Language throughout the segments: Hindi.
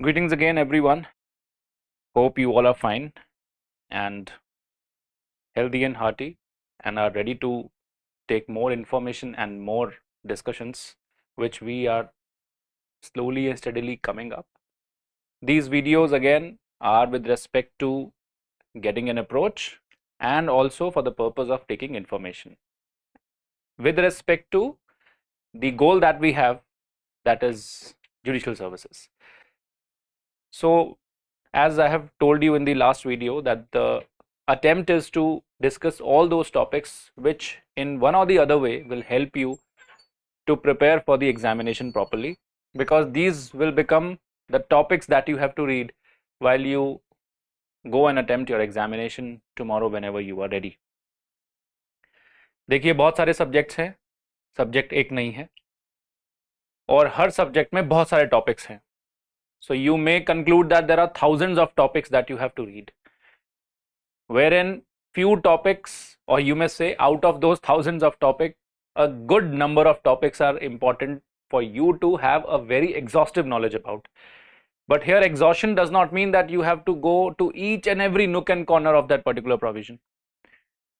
Greetings again, everyone. Hope you all are fine and healthy and hearty and are ready to take more information and more discussions, which we are slowly and steadily coming up. These videos again are with respect to getting an approach and also for the purpose of taking information. With respect to the goal that we have, that is judicial services. So, as I have told you in the last video, that the attempt is to discuss all those topics which in one or the other way will help you to prepare for the examination properly, because these will become the topics that you have to read while you go and attempt your examination tomorrow whenever you are ready. देखिए, बहुत सारे सब्जेक्ट्स हैं, सब्जेक्ट एक नहीं है और हर सब्जेक्ट में बहुत सारे टॉपिक्स हैं. So you may conclude that there are thousands of topics that you have to read, wherein few topics, or you may say out of those thousands of topics, a good number of topics are important for you to have a very exhaustive knowledge about. But here exhaustion does not mean that you have to go to each and every nook and corner of that particular provision.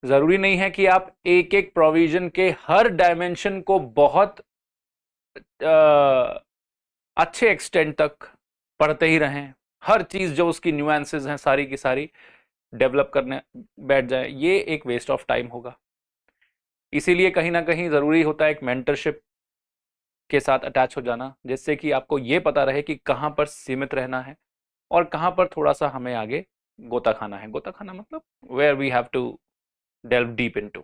जरूरी नहीं है कि आप एक एक प्रोविजन के हर डायमेंशन को बहुत अच्छे एक्सटेंट तक पढ़ते ही रहें, हर चीज जो उसकी न्यूएंसेस हैं सारी की सारी डेवलप करने बैठ जाए. ये एक वेस्ट ऑफ टाइम होगा. इसीलिए कहीं ना कहीं ज़रूरी होता है एक मेंटरशिप के साथ अटैच हो जाना, जिससे कि आपको ये पता रहे कि कहाँ पर सीमित रहना है और कहाँ पर थोड़ा सा हमें आगे गोता खाना है. गोता खाना मतलब where we have to delve deep into.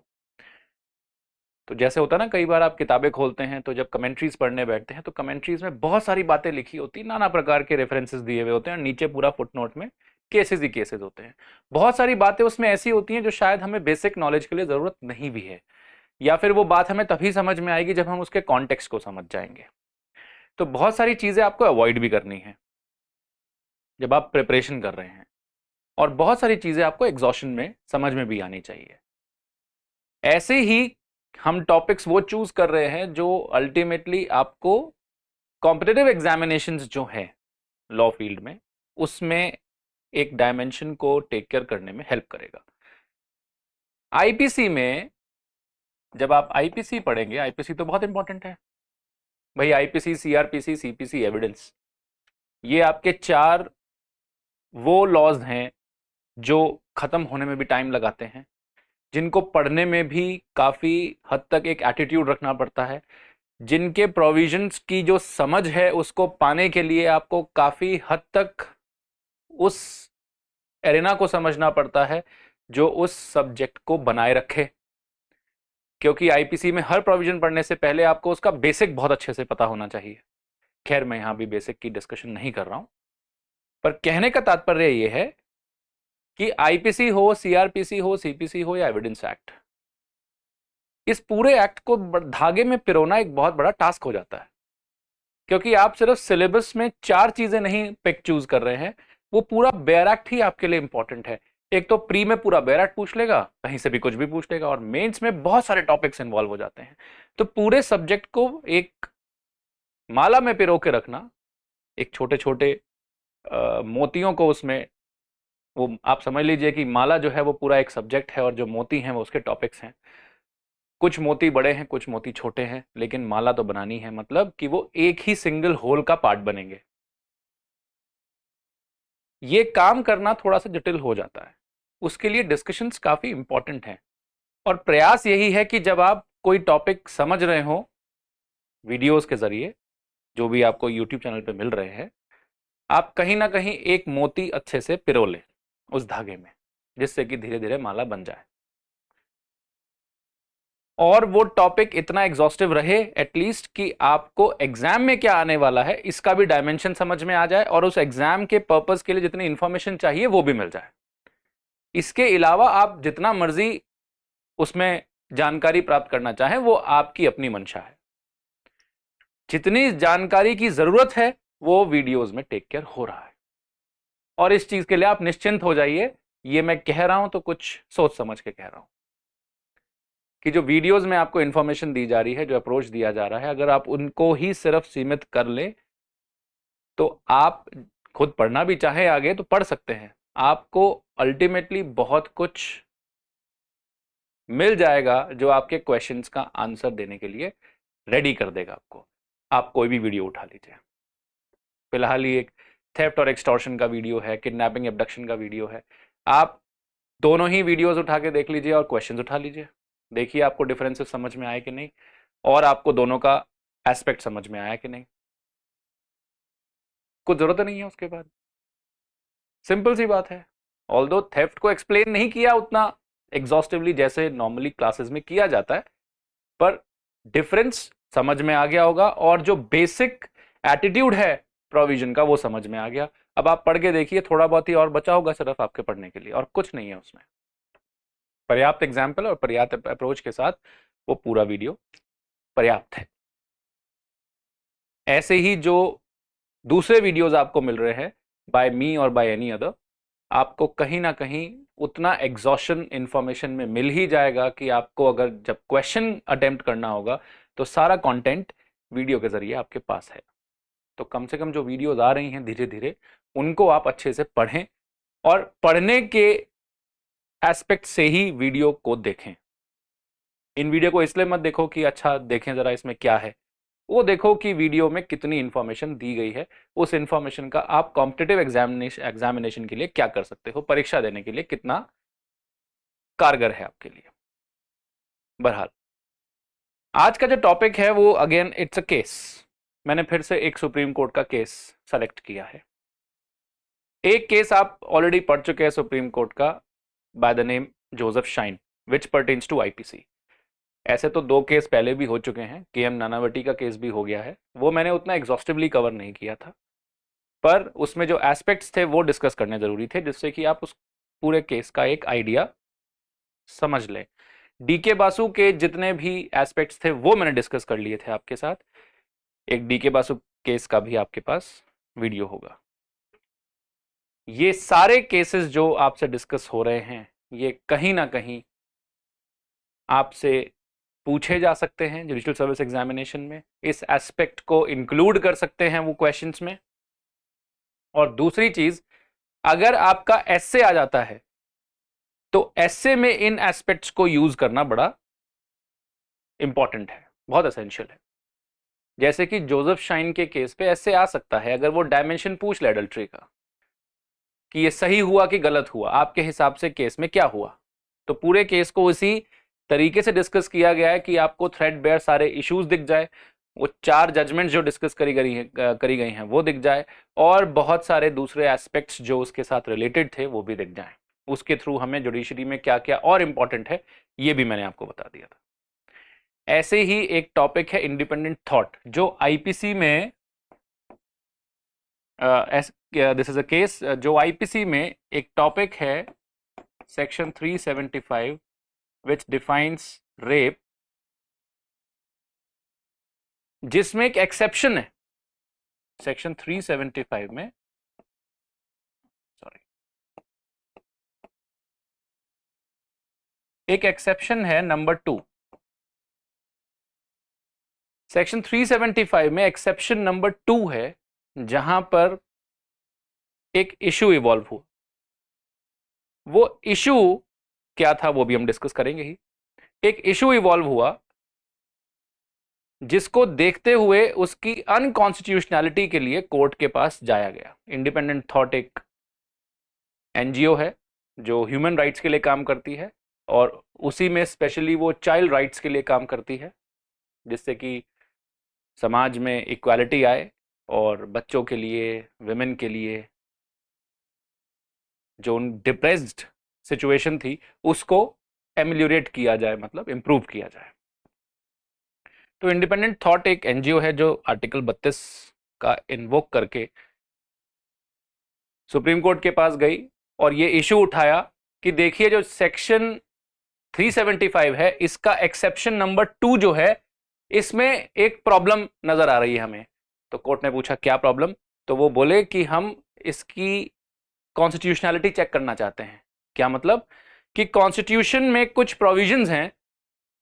तो जैसे होता है ना, कई बार आप किताबें खोलते हैं तो जब कमेंट्रीज पढ़ने बैठते हैं तो कमेंट्रीज में बहुत सारी बातें लिखी होती, नाना प्रकार के रेफरेंसेस दिए हुए होते हैं और नीचे पूरा फुटनोट में केसेस ही केसेस होते हैं. बहुत सारी बातें उसमें ऐसी होती हैं जो शायद हमें बेसिक नॉलेज के लिए ज़रूरत नहीं भी है, या फिर वो बात हमें तभी समझ में आएगी जब हम उसके कॉन्टेक्स्ट को समझ जाएंगे. तो बहुत सारी चीज़ें आपको अवॉइड भी करनी है जब आप प्रिपरेशन कर रहे हैं, और बहुत सारी चीज़ें आपको एग्जॉशन में समझ में भी आनी चाहिए. ऐसे ही हम टॉपिक्स वो चूज कर रहे हैं जो अल्टीमेटली आपको कॉम्पिटिटिव एग्जामिनेशंस जो हैं लॉ फील्ड में, उसमें एक डायमेंशन को टेक केयर करने में हेल्प करेगा. आईपीसी में जब आप आईपीसी पढ़ेंगे, आईपीसी तो बहुत इंपॉर्टेंट है भाई. आईपीसी, सीआरपीसी, सीपीसी, एविडेंस, ये आपके चार वो लॉज हैं जो खत्म होने में भी टाइम लगाते हैं, जिनको पढ़ने में भी काफ़ी हद तक एक एटीट्यूड रखना पड़ता है, जिनके प्रोविजंस की जो समझ है उसको पाने के लिए आपको काफ़ी हद तक उस एरिना को समझना पड़ता है जो उस सब्जेक्ट को बनाए रखे. क्योंकि आईपीसी में हर प्रोविजन पढ़ने से पहले आपको उसका बेसिक बहुत अच्छे से पता होना चाहिए. खैर, मैं यहाँ भी बेसिक की डिस्कशन नहीं कर रहा हूँ, पर कहने का तात्पर्य ये है कि आईपीसी हो, सीआरपीसी हो, सीपीसी हो या एविडेंस एक्ट, इस पूरे एक्ट को धागे में पिरोना एक बहुत बड़ा टास्क हो जाता है. क्योंकि आप सिर्फ सिलेबस में चार चीजें नहीं पिक चूज कर रहे हैं, वो पूरा बेयर एक्ट ही आपके लिए इंपॉर्टेंट है. एक तो प्री में पूरा बेयर एक्ट पूछ लेगा, कहीं से भी कुछ भी पूछ लेगा, और मेंस में बहुत सारे टॉपिक्स इन्वॉल्व हो जाते हैं. तो पूरे सब्जेक्ट को एक माला में पिरो के रखना, एक छोटे छोटे मोतियों को उसमें, वो आप समझ लीजिए कि माला जो है वो पूरा एक सब्जेक्ट है और जो मोती हैं वो उसके टॉपिक्स हैं. कुछ मोती बड़े हैं, कुछ मोती छोटे हैं, लेकिन माला तो बनानी है, मतलब कि वो एक ही सिंगल होल का पार्ट बनेंगे. ये काम करना थोड़ा सा जटिल हो जाता है, उसके लिए डिस्कशंस काफी इंपॉर्टेंट हैं. और प्रयास यही है कि जब आप कोई टॉपिक समझ रहे हो वीडियोस के जरिए, जो भी आपको यूट्यूब चैनल पे मिल रहे हैं, आप कहीं ना कहीं एक मोती अच्छे से पिरो लें उस धागे में, जिससे कि धीरे धीरे माला बन जाए और वो टॉपिक इतना एग्जॉस्टिव रहे एटलीस्ट कि आपको एग्जाम में क्या आने वाला है इसका भी डायमेंशन समझ में आ जाए और उस एग्जाम के पर्पस के लिए जितनी इंफॉर्मेशन चाहिए वो भी मिल जाए. इसके अलावा आप जितना मर्जी उसमें जानकारी प्राप्त करना चाहें, वो आपकी अपनी मंशा है. जितनी जानकारी की जरूरत है वो वीडियोस में टेक केयर हो रहा है, और इस चीज के लिए आप निश्चिंत हो जाइए. ये मैं कह रहा हूं तो कुछ सोच समझ के कह रहा हूं कि जो वीडियोस में आपको इंफॉर्मेशन दी जा रही है, जो अप्रोच दिया जा रहा है, अगर आप उनको ही सिर्फ सीमित कर ले तो आप खुद पढ़ना भी चाहे आगे तो पढ़ सकते हैं, आपको अल्टीमेटली बहुत कुछ मिल जाएगा जो आपके क्वेश्चंस का आंसर देने के लिए रेडी कर देगा आपको। आप कोई भी वीडियो उठा लीजिए, फिलहाल ही एक थेफ्ट और एक्सटॉर्शन का वीडियो है, किडनैपिंग एब्डक्शन का वीडियो है, आप दोनों ही वीडियोस उठा के देख लीजिए और क्वेश्चंस उठा लीजिए, देखिए आपको डिफरेंसेस समझ में आए कि नहीं, और आपको दोनों का एस्पेक्ट समझ में आया कि नहीं। कुछ जरूरत नहीं है उसके बाद, सिंपल सी बात है। ऑल्दो थेफ्ट को एक्सप्लेन नहीं किया उतना एग्जॉस्टिवली जैसे नॉर्मली क्लासेस में किया जाता है, पर डिफरेंस समझ में आ गया होगा, और जो बेसिक एटीट्यूड है प्रोविजन का वो समझ में आ गया। अब आप पढ़ के देखिए, थोड़ा बहुत ही और बचा होगा सिर्फ आपके पढ़ने के लिए, और कुछ नहीं है उसमें। पर्याप्त एग्जाम्पल और पर्याप्त अप्रोच के साथ वो पूरा वीडियो पर्याप्त है। ऐसे ही जो दूसरे वीडियोस आपको मिल रहे हैं बाय मी और बाय एनी अदर, आपको कहीं ना कहीं उतना एग्जॉशन इंफॉर्मेशन में मिल ही जाएगा कि आपको अगर जब क्वेश्चन अटेम्प्ट करना होगा तो सारा कंटेंट वीडियो के जरिए आपके पास है। तो कम से कम जो वीडियोस आ रही हैं धीरे धीरे, उनको आप अच्छे से पढ़ें, और पढ़ने के एस्पेक्ट से ही वीडियो को देखें। इन वीडियो को इसलिए मत देखो कि अच्छा देखें जरा इसमें क्या है, वो देखो कि वीडियो में कितनी इंफॉर्मेशन दी गई है, उस इंफॉर्मेशन का आप कॉम्पिटिटिव एग्जामिनेशन के लिए क्या कर सकते हो, परीक्षा देने के लिए कितना कारगर है आपके लिए। बहरहाल आज का जो टॉपिक है वो अगेन इट्स अ केस। मैंने फिर से एक सुप्रीम कोर्ट का केस सेलेक्ट किया है। एक केस आप ऑलरेडी पढ़ चुके हैं सुप्रीम कोर्ट का, by the name Joseph Shine, which pertains to IPC. ऐसे तो 2 केस पहले भी हो चुके हैं, केएम नानावटी का केस भी हो गया है, वो मैंने उतना एग्जॉस्टिवली कवर नहीं किया था, पर उसमें जो एस्पेक्ट्स थे वो डिस्कस करने जरूरी थे, जिससे कि आप उस पूरे केस का एक आइडिया समझ लें। डीके बासु के जितने भी एस्पेक्ट्स थे वो मैंने डिस्कस कर लिए थे आपके साथ। एक डीके बासु केस का भी आपके पास वीडियो होगा। ये सारे केसेस जो आपसे डिस्कस हो रहे हैं, ये कहीं ना कहीं आपसे पूछे जा सकते हैं जुडिशियल सर्विस एग्जामिनेशन में, इस एस्पेक्ट को इंक्लूड कर सकते हैं वो क्वेश्चंस में। और दूसरी चीज, अगर आपका एस्से आ जाता है तो एस्से में इन एस्पेक्ट्स को यूज करना बड़ा इंपॉर्टेंट है, बहुत एसेंशियल है। जैसे कि जोसेफ शाइन के केस पे एस्से आ सकता है, अगर वो डायमेंशन पूछ ले एडल्ट्री का कि ये सही हुआ कि गलत हुआ, आपके हिसाब से केस में क्या हुआ, तो पूरे केस को इसी तरीके से डिस्कस किया गया है कि आपको थ्रेडबेयर सारे इश्यूज दिख जाए, वो 4 जजमेंट्स जो डिस्कस करी गई हैं वो दिख जाए, और बहुत सारे दूसरे एस्पेक्ट्स जो उसके साथ रिलेटेड थे वो भी दिख जाएं। उसके थ्रू हमें जुडिशरी में क्या क्या और इंपॉर्टेंट है ये भी मैंने आपको बता दिया था। ऐसे ही एक टॉपिक है इंडिपेंडेंट थॉट, जो आईपीसी में दिस इज अ केस, जो आईपीसी में एक टॉपिक है सेक्शन 375 which defines rape, जिसमें एक एक्सेप्शन है सेक्शन 375 में, सॉरी, एक एक्सेप्शन है नंबर 2। सेक्शन 375 में एक्सेप्शन नंबर 2 है, जहां पर एक इशू इवॉल्व हुआ। वो इशू क्या था वो भी हम डिस्कस करेंगे ही। एक इशू इवॉल्व हुआ जिसको देखते हुए उसकी अनकॉन्स्टिट्यूशनैलिटी के लिए कोर्ट के पास जाया गया। इंडिपेंडेंट थॉट एक एनजीओ है जो ह्यूमन राइट्स के लिए काम करती है, और उसी में स्पेशली वो चाइल्ड राइट्स के लिए काम करती है, जिससे कि समाज में इक्वालिटी आए और बच्चों के लिए, विमेन के लिए जो डिप्रेस्ड सिचुएशन थी उसको एमिलियोरेट किया जाए, मतलब इम्प्रूव किया जाए। तो इंडिपेंडेंट थॉट एक एनजीओ है जो आर्टिकल 32 का इन्वोक करके सुप्रीम कोर्ट के पास गई और ये इशू उठाया कि देखिए जो सेक्शन 375 है इसका एक्सेप्शन नंबर 2 जो है, इसमें एक प्रॉब्लम नजर आ रही है हमें। तो कोर्ट ने पूछा क्या प्रॉब्लम, तो वो बोले कि हम इसकी कॉन्स्टिट्यूशनैलिटी चेक करना चाहते हैं। क्या मतलब कि कॉन्स्टिट्यूशन में कुछ प्रोविजंस हैं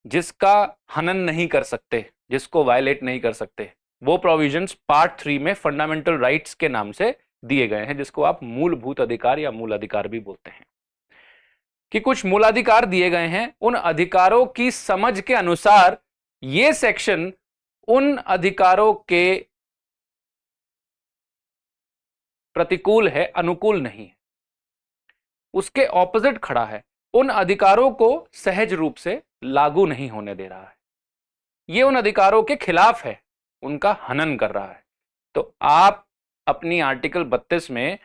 जिसका हनन नहीं कर सकते, जिसको वायलेट नहीं कर सकते। वो प्रोविजंस पार्ट 3 में फंडामेंटल राइट्स के नाम से दिए गए हैं, जिसको आप मूलभूत अधिकार या मूल अधिकार भी बोलते हैं, कि कुछ मूलाधिकार दिए गए हैं। उन अधिकारों की समझ के अनुसार ये सेक्शन उन अधिकारों के प्रतिकूल है, अनुकूल नहीं है, उसके ऑपोजिट खड़ा है, उन अधिकारों को सहज रूप से लागू नहीं होने दे रहा है, ये उन अधिकारों के खिलाफ है, उनका हनन कर रहा है। तो आप अपनी आर्टिकल 32 में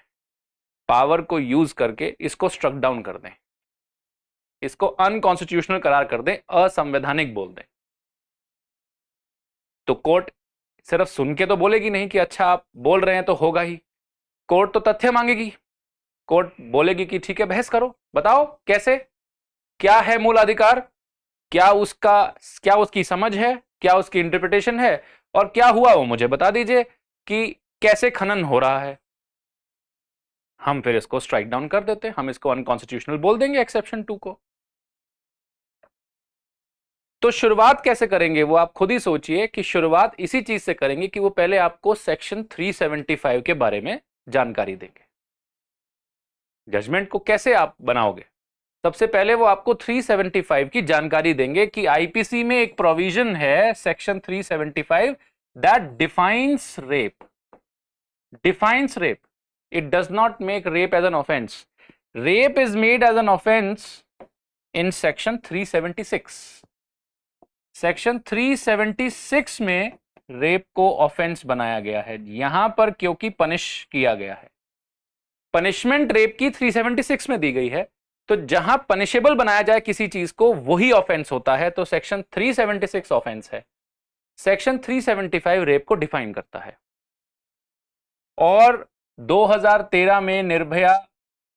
पावर को यूज करके इसको स्ट्रक डाउन कर दें, इसको अनकॉन्स्टिट्यूशनल करार कर दें, असंवैधानिक बोल दें। तो कोर्ट सिर्फ सुन के तो बोलेगी नहीं कि अच्छा आप बोल रहे हैं तो होगा ही, कोर्ट तो तथ्य मांगेगी। कोर्ट बोलेगी कि ठीक है, बहस करो, बताओ कैसे, क्या है मूल अधिकार, क्या उसकी समझ है, क्या उसकी इंटरप्रिटेशन है, और क्या हुआ वो मुझे बता दीजिए कि कैसे खनन हो रहा है। हम फिर इसको स्ट्राइक डाउन कर देते हैं, हम इसको अनकॉन्स्टिट्यूशनल बोल देंगे एक्सेप्शन 2 को। तो शुरुआत कैसे करेंगे वो आप खुद ही सोचिए, कि शुरुआत इसी चीज से करेंगे कि वो पहले आपको सेक्शन 375 के बारे में जानकारी देंगे। जजमेंट को कैसे आप बनाओगे, सबसे पहले वो आपको 375 की जानकारी देंगे कि आईपीसी में एक प्रोविजन है section 375 that defines rape. It does not make rape as an offence. Rape is made as an offence in section 376। Section 376 में रेप को ऑफेंस बनाया गया है यहां पर, क्योंकि पनिश किया गया है। पनिशमेंट रेप की 376 में दी गई है, तो जहां पनिशेबल बनाया जाए किसी चीज को वही ऑफेंस होता है, तो सेक्शन 376 ऑफेंस है। सेक्शन 375 रेप को डिफाइन करता है। और 2013 में निर्भया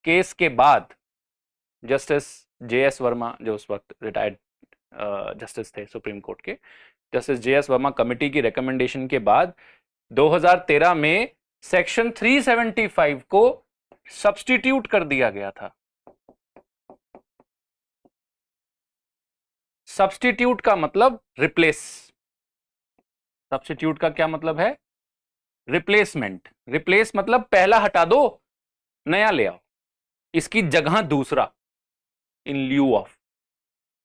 केस के बाद जस्टिस जेएस वर्मा, जो उस वक्त रिटायर्ड जस्टिस थे सुप्रीम कोर्ट के, जस्टिस जेएस वर्मा कमेटी की रिकमेंडेशन के बाद 2013 में सेक्शन 375 को सब्स्टिट्यूट कर दिया गया था। सब्स्टिट्यूट का मतलब रिप्लेस। सब्स्टिट्यूट का क्या मतलब है? रिप्लेसमेंट। रिप्लेस मतलब पहला हटा दो, नया ले आओ, इसकी जगह दूसरा, इन ल्यू ऑफ,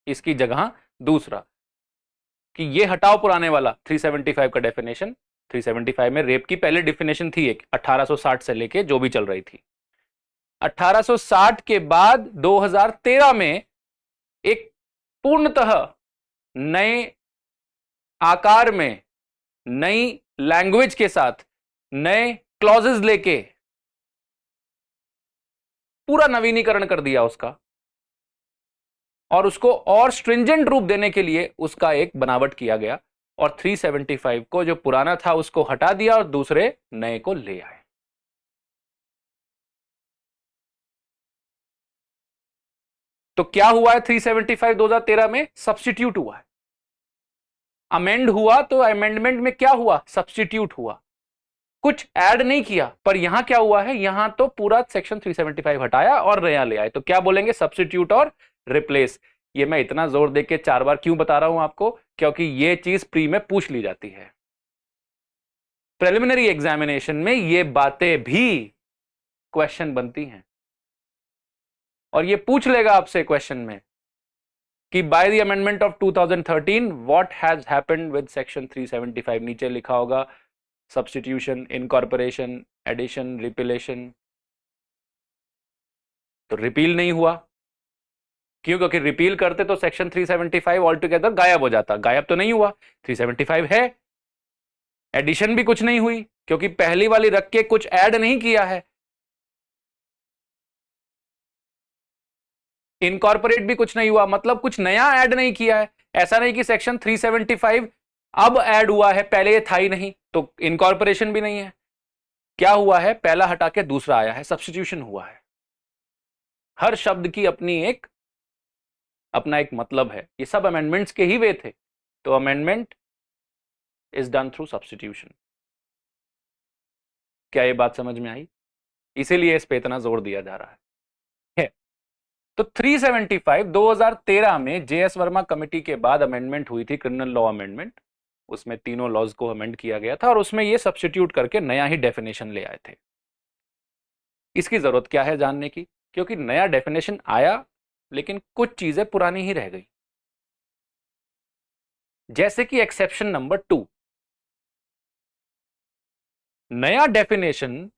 इसकी जगह दूसरा, कि ये हटाओ पुराने वाला 375 का डेफिनेशन। 375 में रेप की पहले डेफिनेशन थी एक 1860 से लेके जो भी चल रही थी। 1860 के बाद 2013 में एक पूर्णतः नए आकार में, नई लैंग्वेज के साथ, नए क्लॉजेस लेके पूरा नवीनीकरण कर दिया उसका, और उसको और स्ट्रिंजेंट रूप देने के लिए उसका एक बनावट किया गया, और 375 को जो पुराना था उसको हटा दिया और दूसरे नए को ले आए। तो क्या हुआ है 375 2013 में? सब्स्टिट्यूट हुआ है। अमेंड हुआ तो अमेंडमेंट में क्या हुआ? सब्स्टिट्यूट हुआ, कुछ ऐड नहीं किया। पर यहां क्या हुआ है? यहां तो पूरा सेक्शन 375 हटाया और नया ले आए। तो क्या बोलेंगे? सब्स्टिट्यूट और रिप्लेस। ये मैं इतना जोर देके 4 बार क्यों बता रहा हूं आपको? क्योंकि ये चीज प्री में पूछ ली जाती है। प्रिलिमिनरी एग्जामिनेशन में ये बातें भी क्वेश्चन बनती हैं, और ये पूछ लेगा आपसे क्वेश्चन में कि by the amendment of 2013 what has happened with section 375। नीचे लिखा होगा सब्स्टिट्यूशन, इनकॉर्पोरेशन, एडिशन, रिपीलेशन। तो रिपील नहीं हुआ, क्यों? क्योंकि रिपील करते तो सेक्शन 375 ऑल टुगेदर गायब हो जाता। गायब तो नहीं हुआ, 375 है। एडिशन भी कुछ नहीं हुई, क्योंकि पहली वाली रख के कुछ ऐड नहीं किया है। इनकॉर्पोरेट भी कुछ नहीं हुआ, मतलब कुछ नया ऐड नहीं किया है। ऐसा नहीं कि सेक्शन 375 अब ऐड हुआ है, पहले ये था ही नहीं। तो इनकॉर्पोरेशन भी नहीं है। क्या हुआ है? पहला हटा के दूसरा आया है, सब्स्टिट्यूशन हुआ है। हर शब्द की अपना एक मतलब है। ये सब अमेंडमेंट्स के ही वे थे। तो amendment is done through substitution. क्या ये बात समझ में आई? इसीलिए इस पे इतना जोर दिया जा रहा है। तो 375 2013 में जेएस वर्मा कमेटी के बाद अमेंडमेंट हुई थी, क्रिमिनल लॉ अमेंडमेंट। उसमें तीनों लॉज को अमेंड किया गया था, और उसमें ये सब्स्टिट्यूट करके नया ही डेफिनेशन ले आए थे। इसकी जरूरत क्या है जानने की? क्योंकि नया डेफिनेशन आया लेकिन कुछ चीजें पुरानी ही रह गई। जैसे कि एक्सेप्शन नंबर 2। नया डेफिनेशन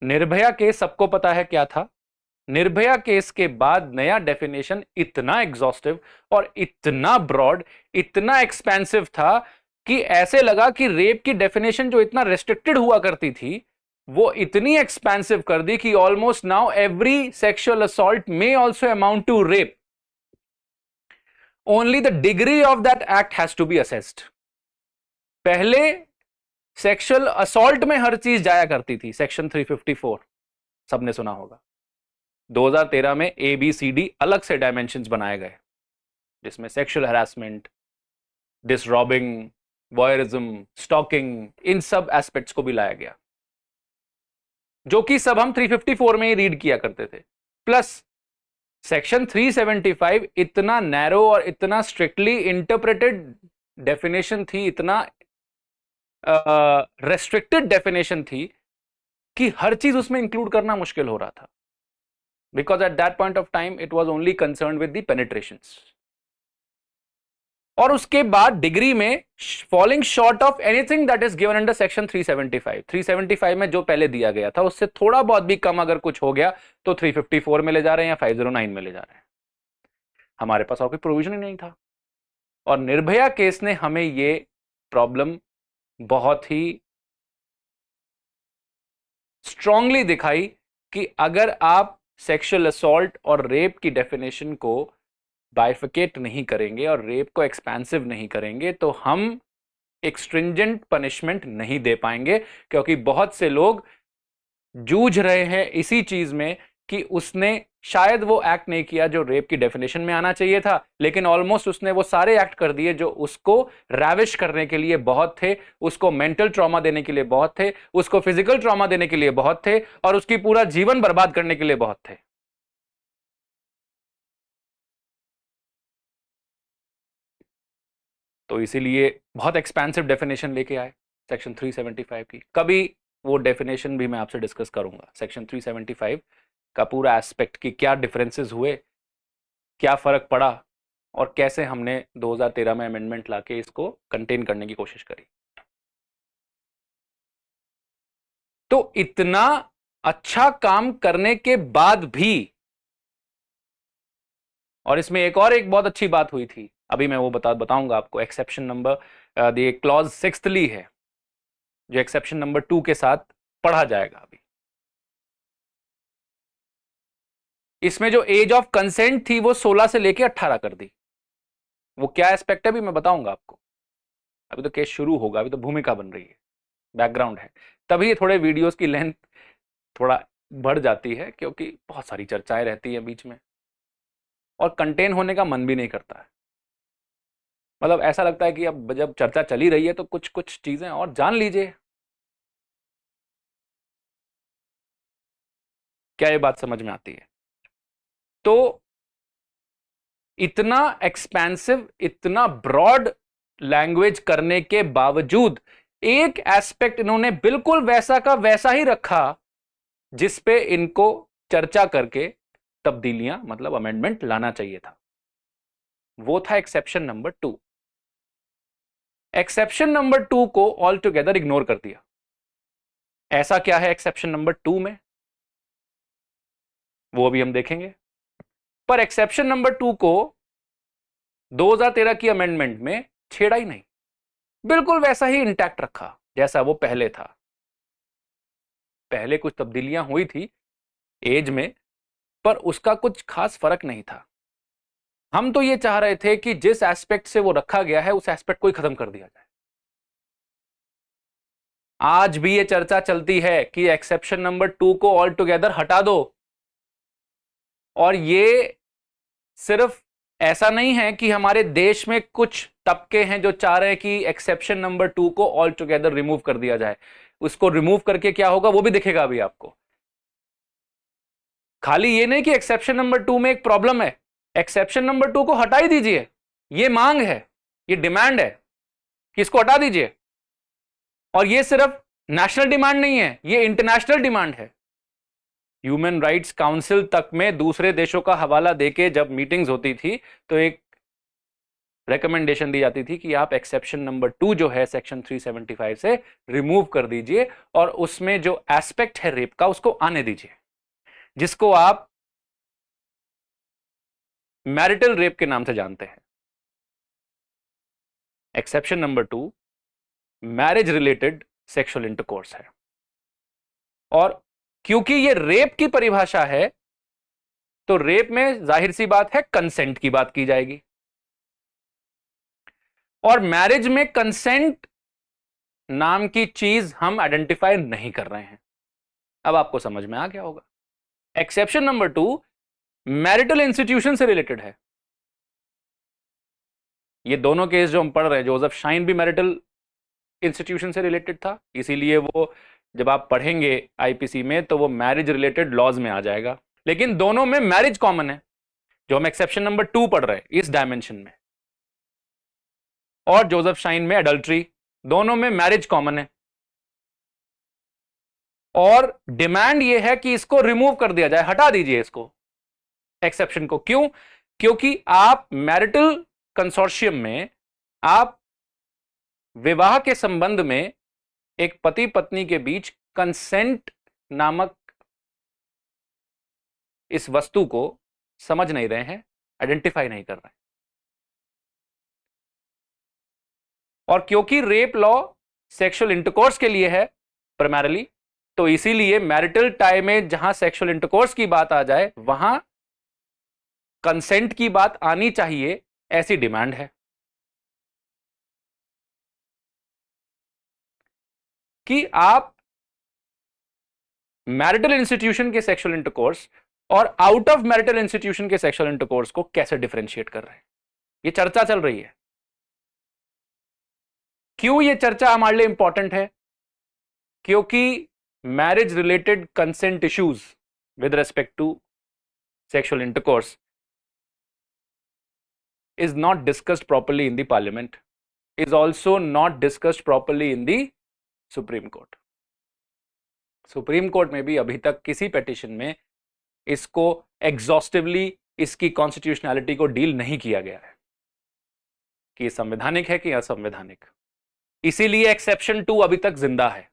निर्भया केस सबको पता है क्या था। निर्भया केस के बाद नया डेफिनेशन इतना एग्जॉस्टिव और इतना ब्रॉड, इतना एक्सपेंसिव था कि ऐसे लगा कि रेप की डेफिनेशन जो इतना रेस्ट्रिक्टेड हुआ करती थी वो इतनी एक्सपेंसिव कर दी कि almost now every sexual assault may also amount to rape. Only the degree of that act has to be assessed. पहले सेक्सुअल असॉल्ट में हर चीज जाया करती थी, सेक्शन 354 सबने सुना होगा। 2013 में ABCD अलग से डायमेंशंस बनाए गए जिसमें सेक्सुअल हरासमेंट, डिसरॉबिंग, वॉयरिज्म, स्टॉकिंग, इन सब एस्पेक्ट्स को भी लाया गया, जो कि सब हम 354 में ही रीड किया करते थे। प्लस सेक्शन 375 इतना नैरो और इतना स्ट्रिक्टली इंटरप्रेटेड डेफिनेशन थी, इतना रेस्ट्रिक्टेड डेफिनेशन थी कि हर चीज उसमें इंक्लूड करना मुश्किल हो रहा था, because at that point of time it was only concern with the penetrations. और उसके बाद डिग्री में falling short of anything that is given under section 375। 375 में जो पहले दिया गया था उससे थोड़ा बहुत भी कम अगर कुछ हो गया तो 354 में ले जा रहे हैं या 509 में ले जा रहे हैं। हमारे पास और कोई प्रोविजन ही नहीं था। और निर्भया केस ने हमें ये प्रॉब्लम बहुत ही स्ट्रांगली दिखाई कि अगर आप सेक्सुअल असॉल्ट और रेप की डेफिनेशन को बाइफिकेट नहीं करेंगे और रेप को एक्सपेंसिव नहीं करेंगे तो हम एक स्ट्रिंजेंट पनिशमेंट नहीं दे पाएंगे। क्योंकि बहुत से लोग जूझ रहे हैं इसी चीज में कि उसने शायद वो एक्ट नहीं किया जो रेप की डेफिनेशन में आना चाहिए था, लेकिन ऑलमोस्ट उसने वो सारे एक्ट कर दिए जो उसको रैविश करने के लिए बहुत थे, उसको मेंटल ट्रॉमा देने के लिए बहुत थे, उसको फिजिकल ट्रॉमा देने के लिए बहुत थे और उसकी पूरा जीवन बर्बाद करने के लिए बहुत थे। तो इसीलिए बहुत एक्सपेंसिव डेफिनेशन लेके आए सेक्शन 375 की। कभी वो डेफिनेशन भी मैं आपसे डिस्कस करूंगा, सेक्शन 375 का पूरा एस्पेक्ट की क्या डिफरेंसेस हुए, क्या फर्क पड़ा और कैसे हमने 2013 में अमेंडमेंट लाके इसको कंटेन करने की कोशिश करी। तो इतना अच्छा काम करने के बाद भी, और इसमें एक बहुत अच्छी बात हुई थी, अभी मैं वो बताऊंगा आपको। एक्सेप्शन नंबर ये क्लॉज 6th है जो एक्सेप्शन नंबर 2 के साथ पढ़ा जाएगा अभी। इसमें जो एज ऑफ कंसेंट थी वो 16 से लेके 18 कर दी। वो क्या एस्पेक्ट है भी मैं बताऊंगा आपको। अभी तो केस शुरू होगा, अभी तो भूमिका बन रही है, बैकग्राउंड है, तभी थोड़े वीडियोस की लेंथ थोड़ा बढ़ जाती है क्योंकि बहुत सारी चर्चाएं रहती है बीच में और कंटेन होने का मन भी नहीं करता है। मतलब ऐसा लगता है कि अब जब चर्चा चली रही है तो कुछ कुछ चीजें और जान लीजिए। क्या ये बात समझ में आती है? तो इतना एक्सपेंसिव, इतना ब्रॉड लैंग्वेज करने के बावजूद एक एस्पेक्ट इन्होंने बिल्कुल वैसा का वैसा ही रखा जिस पे इनको चर्चा करके तब्दीलियां मतलब अमेंडमेंट लाना चाहिए था। वो था एक्सेप्शन नंबर 2। एक्सेप्शन नंबर 2 को ऑल टुगेदर इग्नोर कर दिया। ऐसा क्या है एक्सेप्शन नंबर 2 में, वो भी हम देखेंगे। पर एक्सेप्शन नंबर 2 को 2013 की अमेंडमेंट में छेड़ा ही नहीं, बिल्कुल वैसा ही इंटैक्ट रखा जैसा वो पहले था। पहले कुछ तब्दीलियां हुई थी एज में, पर उसका कुछ खास फर्क नहीं था। हम तो ये चाह रहे थे कि जिस एस्पेक्ट से वो रखा गया है उस एस्पेक्ट को ही खत्म कर दिया जाए। आज भी ये चर्चा चलती है कि एक्सेप्शन नंबर 2 को ऑल टुगेदर हटा दो। और ये सिर्फ ऐसा नहीं है कि हमारे देश में कुछ तबके हैं जो चाह रहे हैं कि एक्सेप्शन नंबर 2 को ऑल टुगेदर रिमूव कर दिया जाए। उसको रिमूव करके क्या होगा वो भी दिखेगा अभी आपको। खाली ये नहीं कि एक्सेप्शन नंबर 2 में एक प्रॉब्लम है, एक्सेप्शन नंबर 2 को हटा ही दीजिए। ये मांग है, ये डिमांड है कि इसको हटा दीजिए। और ये सिर्फ नेशनल डिमांड नहीं है, ये इंटरनेशनल डिमांड है। ह्यूमन राइट्स काउंसिल तक में दूसरे देशों का हवाला देके जब मीटिंग्स होती थी तो एक रिकमेंडेशन दी जाती थी कि आप एक्सेप्शन नंबर 2 जो है सेक्शन 375 से रिमूव कर दीजिए और उसमें जो एस्पेक्ट है रेप का उसको आने दीजिए, जिसको आप मैरिटल रेप के नाम से जानते हैं। Exception number 2 marriage related sexual intercourse है, और क्योंकि ये रेप की परिभाषा है तो रेप में जाहिर सी बात है कंसेंट की बात की जाएगी, और मैरिज में कंसेंट नाम की चीज हम आइडेंटिफाई नहीं कर रहे हैं। अब आपको समझ में आ गया होगा। एक्सेप्शन नंबर 2 मैरिटल इंस्टीट्यूशन से रिलेटेड है। ये दोनों केस जो हम पढ़ रहे हैं, जोसेफ शाइन भी मैरिटल इंस्टीट्यूशन से रिलेटेड था, इसीलिए वो जब आप पढ़ेंगे आईपीसी में तो वो मैरिज रिलेटेड लॉज में आ जाएगा। लेकिन दोनों में मैरिज कॉमन है, जो हम एक्सेप्शन नंबर 2 पढ़ रहे हैं इस डायमेंशन में, और जोसेफ शाइन में एडल्ट्री, दोनों में मैरिज कॉमन है। और डिमांड यह है कि इसको रिमूव कर दिया जाए, हटा दीजिए इसको, एक्सेप्शन को। क्यों? क्योंकि आप मैरिटल कंसोर्शियम में आप विवाह के संबंध में एक पति पत्नी के बीच कंसेंट नामक इस वस्तु को समझ नहीं रहे हैं, आइडेंटिफाई नहीं कर रहे हैं। और क्योंकि रेप लॉ सेक्सुअल इंटरकोर्स के लिए है प्राइमरीली, तो इसीलिए मैरिटल टाई में जहां सेक्सुअल इंटरकोर्स की बात आ जाए वहां कंसेंट की बात आनी चाहिए, ऐसी डिमांड है। कि आप मैरिटल इंस्टीट्यूशन के सेक्सुअल इंटरकोर्स और आउट ऑफ मैरिटल इंस्टीट्यूशन के सेक्सुअल इंटरकोर्स को कैसे डिफरेंशिएट कर रहे हैं, ये चर्चा चल रही है। क्यों ये चर्चा हमारे लिए इंपॉर्टेंट है? क्योंकि marriage related consent issues with respect to sexual intercourse is not discussed properly in the parliament, is also not discussed properly in the Supreme Court. Supreme court में भी अभी तक किसी पेटिशन में इसको एग्जॉस्टिवली इसकी कॉन्स्टिट्यूशनैलिटी को डील नहीं किया गया है कि ये संवैधानिक है कि असंवैधानिक। इसीलिए एक्सेप्शन 2 अभी तक जिंदा है।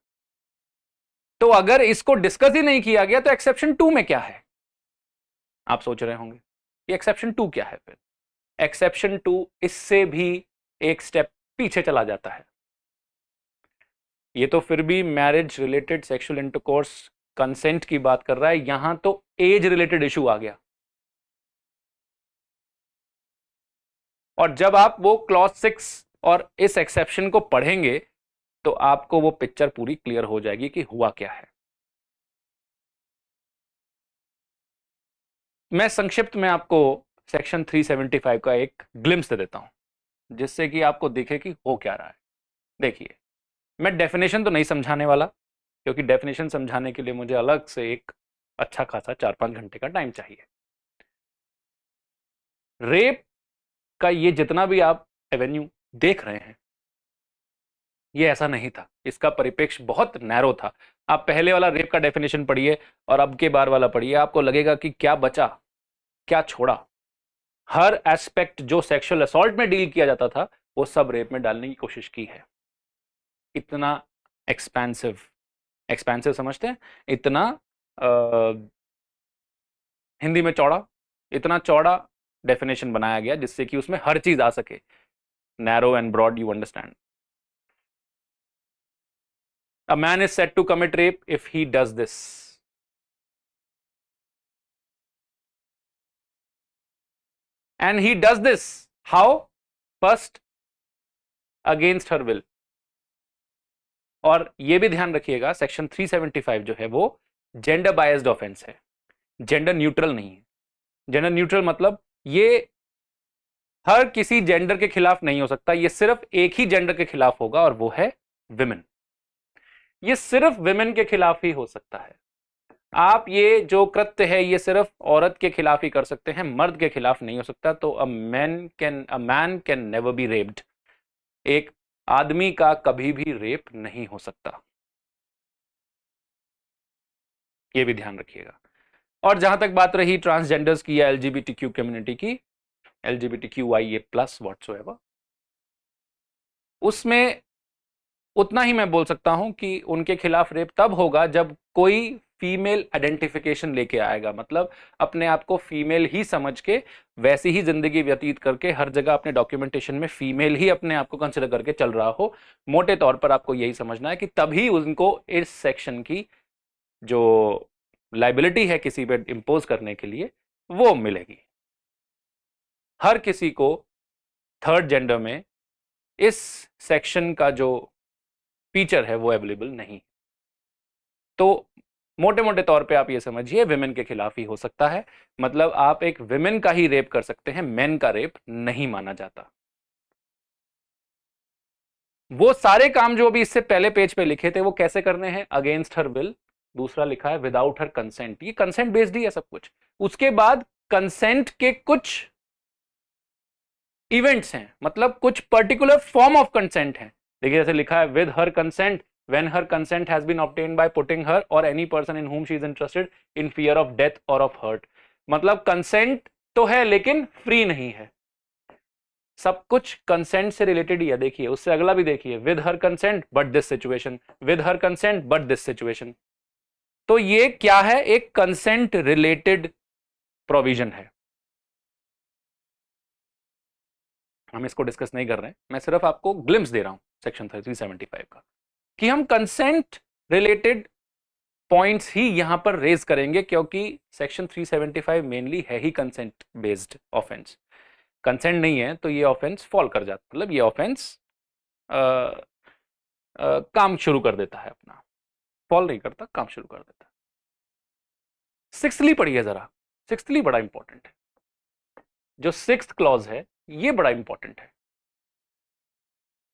तो अगर इसको डिस्कस ही नहीं किया गया तो एक्सेप्शन 2 में क्या है? आप सोच रहे होंगे ये एक्सेप्शन 2 क्या है? फिर एक्सेप्शन 2 इससे भी एक स्टेप पीछे चला जाता है। ये तो फिर भी marriage related sexual intercourse consent की बात कर रहा है, यहां तो एज रिलेटेड इशू आ गया। और जब आप वो क्लॉज 6 और इस एक्सेप्शन को पढ़ेंगे तो आपको वो पिक्चर पूरी क्लियर हो जाएगी कि हुआ क्या है। मैं संक्षिप्त में आपको सेक्शन 375 का एक ग्लिम्स दे देता हूं, जिससे कि आपको दिखे कि हो क्या रहा है। देखिए, मैं डेफिनेशन तो नहीं समझाने वाला, क्योंकि डेफिनेशन समझाने के लिए मुझे अलग से एक अच्छा खासा 4-5 घंटे का टाइम चाहिए। रेप का ये जितना भी आप एवेन्यू देख रहे हैं, ये ऐसा नहीं था। इसका परिप्रेक्ष्य बहुत नैरो था। आप पहले वाला रेप का डेफिनेशन पढ़िए और अब के बार वाला पढ़िए, आपको लगेगा कि क्या बचा क्या छोड़ा। हर एस्पेक्ट जो सेक्सुअल असॉल्ट में डील किया जाता था वो सब रेप में डालने की कोशिश की है। इतना एक्सपेंसिव, एक्सपेंसिव समझते हैं? इतना हिंदी में चौड़ा, इतना चौड़ा डेफिनेशन बनाया गया जिससे कि उसमें हर चीज आ सके। Narrow and broad, you understand. A man is said to commit rape if he does this. And he does this how? First, against her will. और ये भी ध्यान रखिएगा, सेक्शन 375 जो है वो जेंडर बायस्ड ऑफेंस है, जेंडर न्यूट्रल नहीं है। जेंडर न्यूट्रल मतलब ये हर किसी जेंडर के खिलाफ नहीं हो सकता, ये सिर्फ एक ही जेंडर के खिलाफ होगा और वो है विमेन। ये सिर्फ विमेन के खिलाफ ही हो सकता है। आप ये जो कृत्य है ये सिर्फ औरत के खिलाफ ही कर सकते हैं, मर्द के खिलाफ नहीं हो सकता। तो a man can never be raped. एक आदमी का कभी भी रेप नहीं हो सकता, ये भी ध्यान रखिएगा। और जहां तक बात रही ट्रांसजेंडर्स की या LGBTQ कम्युनिटी की, LGBTQIA प्लस व्हाटसोएवर, उसमें उतना ही मैं बोल सकता हूं कि उनके खिलाफ रेप तब होगा जब कोई फीमेल आइडेंटिफिकेशन लेके आएगा, मतलब अपने आप को फीमेल ही समझ के वैसी ही जिंदगी व्यतीत करके हर जगह अपने डॉक्यूमेंटेशन में फीमेल ही अपने आप को कंसिडर करके चल रहा हो। मोटे तौर पर आपको यही समझना है कि तभी उनको इस सेक्शन की जो लाइबिलिटी है किसी पे इंपोज करने के लिए वो मिलेगी। हर किसी को थर्ड जेंडर में इस सेक्शन का जो फीचर है वो अवेलेबल नहीं। तो मोटे मोटे तौर पे आप ये समझिए विमेन के खिलाफ ही हो सकता है, मतलब आप एक विमेन का ही रेप कर सकते हैं, मेन का रेप नहीं माना जाता। वो सारे काम जो अभी इससे पहले पेज पे लिखे थे वो कैसे करने हैं, अगेंस्ट हर विल, दूसरा लिखा है विदाउट हर कंसेंट, ये कंसेंट बेस्ड ही है सब कुछ। उसके बाद कंसेंट के कुछ इवेंट्स हैं, मतलब कुछ पर्टिकुलर फॉर्म ऑफ कंसेंट है। देखिए जैसे लिखा है with her consent, when her consent has been obtained by putting her or any person in whom she is interested in fear of death or of hurt, मतलब कंसेंट तो है लेकिन फ्री नहीं है, सब कुछ कंसेंट से रिलेटेड ही है। देखिए उससे अगला भी देखिए, with her consent but this situation, with her consent but this situation. तो ये क्या है, एक कंसेंट रिलेटेड प्रोविजन है। हम इसको डिस्कस नहीं कर रहे हैं, मैं सिर्फ आपको ग्लिम्स दे रहा हूं सेक्शन 375 का, कि हम कंसेंट रिलेटेड पॉइंट्स ही यहां पर रेज करेंगे, क्योंकि सेक्शन 375 मेनली है ही कंसेंट बेस्ड ऑफेंस। कंसेंट नहीं है तो ये ऑफेंस फॉल कर जाता, मतलब ये ऑफेंस काम शुरू कर देता है अपना, फॉल नहीं करता, काम शुरू कर देता है। सिक्स्थली पढ़िए जरा, सिक्स्थली बड़ा इंपॉर्टेंट है, जो सिक्स्थ क्लॉज है ये बड़ा इंपॉर्टेंट है,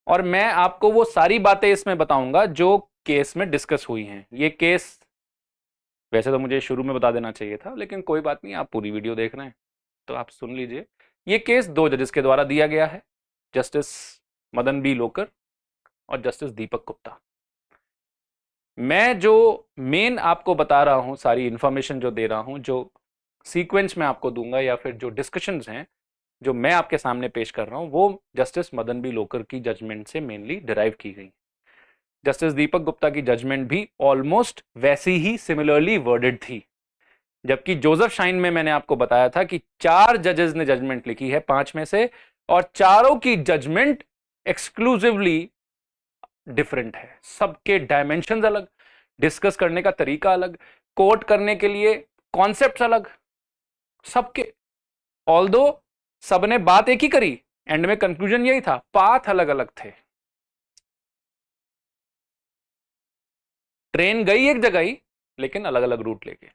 और मैं आपको वो सारी बातें इसमें बताऊंगा जो केस में डिस्कस हुई हैं। ये केस वैसे तो मुझे शुरू में बता देना चाहिए था, लेकिन कोई बात नहीं, आप पूरी वीडियो देख रहे हैं तो आप सुन लीजिए। ये केस दो जजेस के द्वारा दिया गया है, जस्टिस मदन बी लोकर और जस्टिस दीपक गुप्ता। मैं जो मेन आपको बता रहा हूं, सारी इंफॉर्मेशन जो दे रहा हूं, जो सीक्वेंस में आपको दूंगा या फिर जो डिस्कशंस हैं जो मैं आपके सामने पेश कर रहा हूं, वो जस्टिस मदन बी लोकर की जजमेंट से मेनली डिराइव की गई। जस्टिस दीपक गुप्ता की जजमेंट भी ऑलमोस्ट वैसी ही सिमिलरली वर्डेड थी, जबकि जोसेफ शाइन में मैंने आपको बताया था कि 4 जजेस ने जजमेंट लिखी है 5 में से, और चारों की जजमेंट एक्सक्लूसिवली डिफरेंट है। सबके डायमेंशंस अलग, डिस्कस करने का तरीका अलग, कोट करने के लिए कॉन्सेप्ट्स अलग, सबके, ऑल्दो सबने बात एक ही करी, एंड में कंक्लूजन यही था, पाथ अलग अलग थे। ट्रेन गई एक जगह ही लेकिन अलग अलग रूट लेके,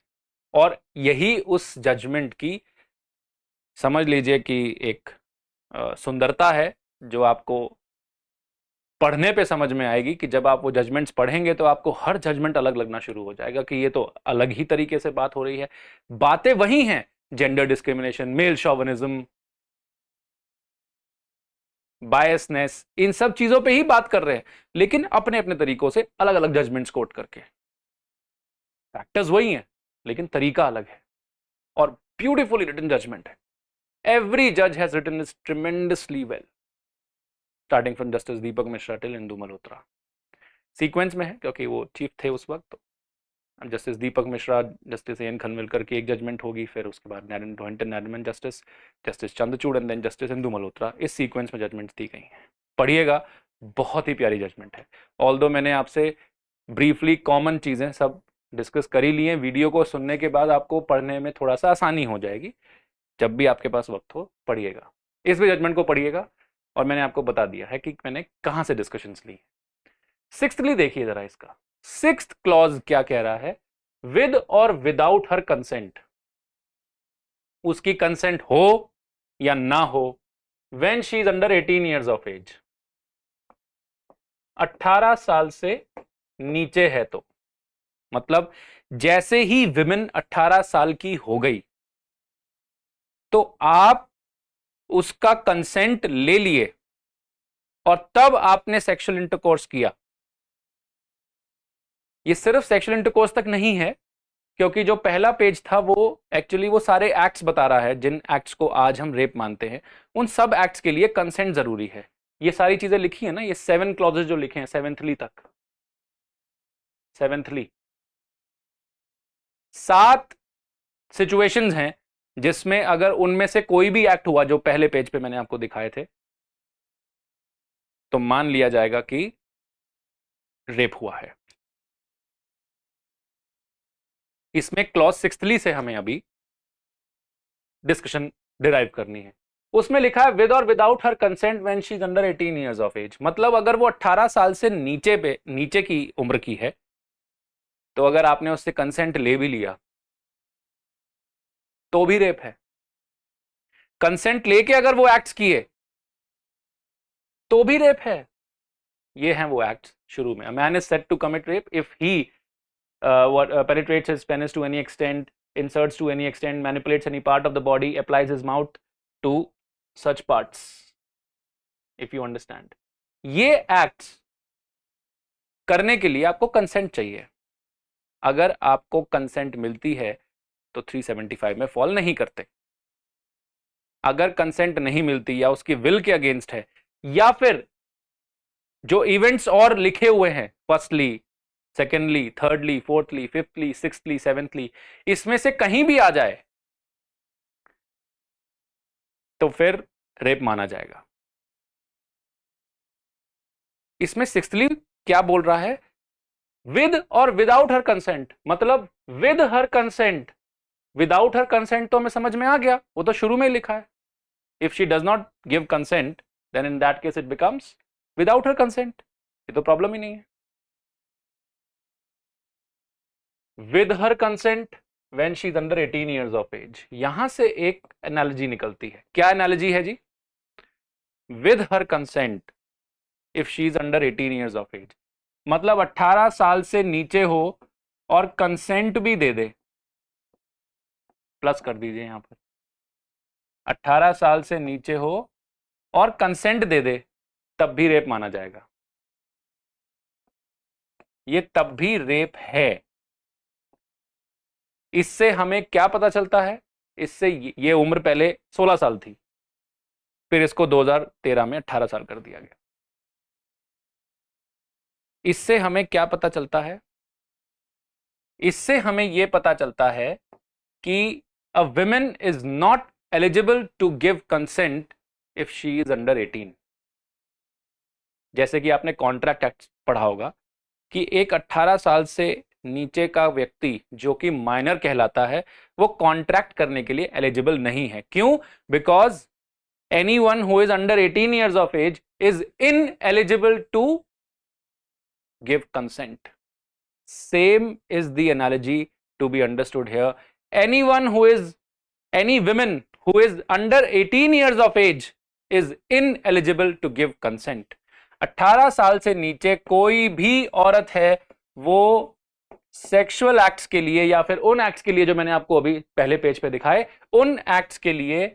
और यही उस जजमेंट की समझ लीजिए कि एक सुंदरता है जो आपको पढ़ने पे समझ में आएगी, कि जब आप वो जजमेंट्स पढ़ेंगे तो आपको हर जजमेंट अलग लगना शुरू हो जाएगा कि ये तो अलग ही तरीके से बात हो रही है। बातें वही हैं, जेंडर डिस्क्रिमिनेशन, मेल शॉविनिज्म, बायसनेस, इन सब चीजों पे ही बात कर रहे हैं, लेकिन अपने अपने तरीकों से अलग अलग जजमेंट्स कोट करके। फैक्टर्स वही हैं लेकिन तरीका अलग है, और ब्यूटीफुली रिटन जजमेंट है। एवरी जज has written this tremendously well, starting from justice Deepak Mishra till Indu Malhotra. Sequence में है क्योंकि वो चीफ थे उस वक्त, तो justice Deepak Mishra, justice N Khanwilkar की एक जजमेंट होगी, फिर उसके बाद Nariman justice, justice Chandrachud and then justice Indu Malhotra. इस सीक्वेंस में जजमेंट्स दी गई हैं, पढ़िएगा, बहुत ही प्यारी जजमेंट है। ऑल्दो मैंने आपसे ब्रीफली कॉमन चीजें सब डिस्कस कर ही ली हैं, वीडियो को सुनने के बाद आपको पढ़ने में थोड़ा सा आसानी हो जाएगी, जब भी आपके पास वक्त हो पढ़िएगा, इस भी जजमेंट को पढ़िएगा, और मैंने आपको बता दिया है कि मैंने कहां से डिस्कशंस ली। सिक्स्थली देखिए जरा इसका, सिक्स्थ क्लॉज क्या कह रहा है, विद और विदाउट हर कंसेंट, उसकी कंसेंट हो या ना हो, when she is under 18 years of age, 18 साल से नीचे है तो, मतलब जैसे ही विमेन 18 साल की हो गई तो आप उसका कंसेंट ले लिए और तब आपने सेक्सुअल इंटरकोर्स किया। ये सिर्फ सेक्सुअल इंटरकोर्स तक नहीं है, क्योंकि जो पहला पेज था वो एक्चुअली वो सारे एक्ट्स बता रहा है, जिन एक्ट्स को आज हम रेप मानते हैं उन सब एक्ट्स के लिए कंसेंट जरूरी है। ये सारी चीजें लिखी है ना, ये 7 क्लॉजेस जो लिखे हैं सेवेंथली तक, सेवेंथली 7 सिचुएशंस हैं जिसमें अगर उनमें से कोई भी एक्ट हुआ जो पहले पेज पे मैंने आपको दिखाए थे, तो मान लिया जाएगा कि रेप हुआ है। इसमें क्लॉज 6 से हमें अभी डिस्कशन डिराइव करनी है। उसमें लिखा है विद और without her consent when she is under 18 years of age. मतलब अगर वो 18 साल से नीचे की उम्र की है, तो अगर आपने उससे कंसेंट ले भी लिया तो भी रेप है। कंसेंट लेके अगर वो एक्ट्स किए तो भी रेप है। ये हैं वो एक्ट्स शुरू में। A man is said to commit rape if he penetrates his penis to any extent, inserts to any extent, manipulates any part of the body, applies his mouth to such parts, if you understand. ये एक्ट्स करने के लिए आपको कंसेंट चाहिए। अगर आपको कंसेंट मिलती है तो 375 में फॉल नहीं करते। अगर कंसेंट नहीं मिलती या उसकी विल के अगेंस्ट है, या फिर जो इवेंट्स और लिखे हुए हैं firstly, secondly, thirdly, fourthly, fifthly, sixthly, seventhly, इसमें से कहीं भी आ जाए तो फिर रेप माना जाएगा। इसमें सिक्स्थली क्या बोल रहा है? विद और विदाउट हर कंसेंट। मतलब with her consent, without her consent तो हमें समझ में आ गया, वो तो शुरू में ही लिखा है। If she does not give consent then in that case it becomes without her consent. ये तो प्रॉब्लम ही नहीं है। With her consent when she is under 18 years of age. यहां से एक एनालॉजी निकलती है। क्या एनालॉजी है जी? With her consent if she is under 18 years of age, मतलब 18 साल से नीचे हो और कंसेंट भी दे दे, प्लस कर दीजिए यहां पर, 18 साल से नीचे हो और कंसेंट दे दे, तब भी रेप माना जाएगा। ये तब भी रेप है। इससे हमें क्या पता चलता है? इससे ये उम्र पहले 16 साल थी, फिर इसको 2013 में 18 साल कर दिया गया। इससे हमें क्या पता चलता है? इससे हमें यह पता चलता है कि a women is not eligible to give consent if she is under 18। जैसे कि आपने कॉन्ट्रैक्ट एक्ट पढ़ा होगा कि एक 18 साल से नीचे का व्यक्ति जो कि माइनर कहलाता है, वो कॉन्ट्रैक्ट करने के लिए एलिजिबल नहीं है। क्यों? Because anyone who is under 18 years of age is ineligible to give consent. Same is the analogy to be understood here. Any woman who is under 18 years of age is ineligible to give consent. 18 साल से नीचे कोई भी औरत है, वो सेक्सुअल एक्ट्स के लिए या फिर उन एक्ट्स के लिए जो मैंने आपको अभी पहले पेज पे दिखाए, उन एक्ट्स के लिए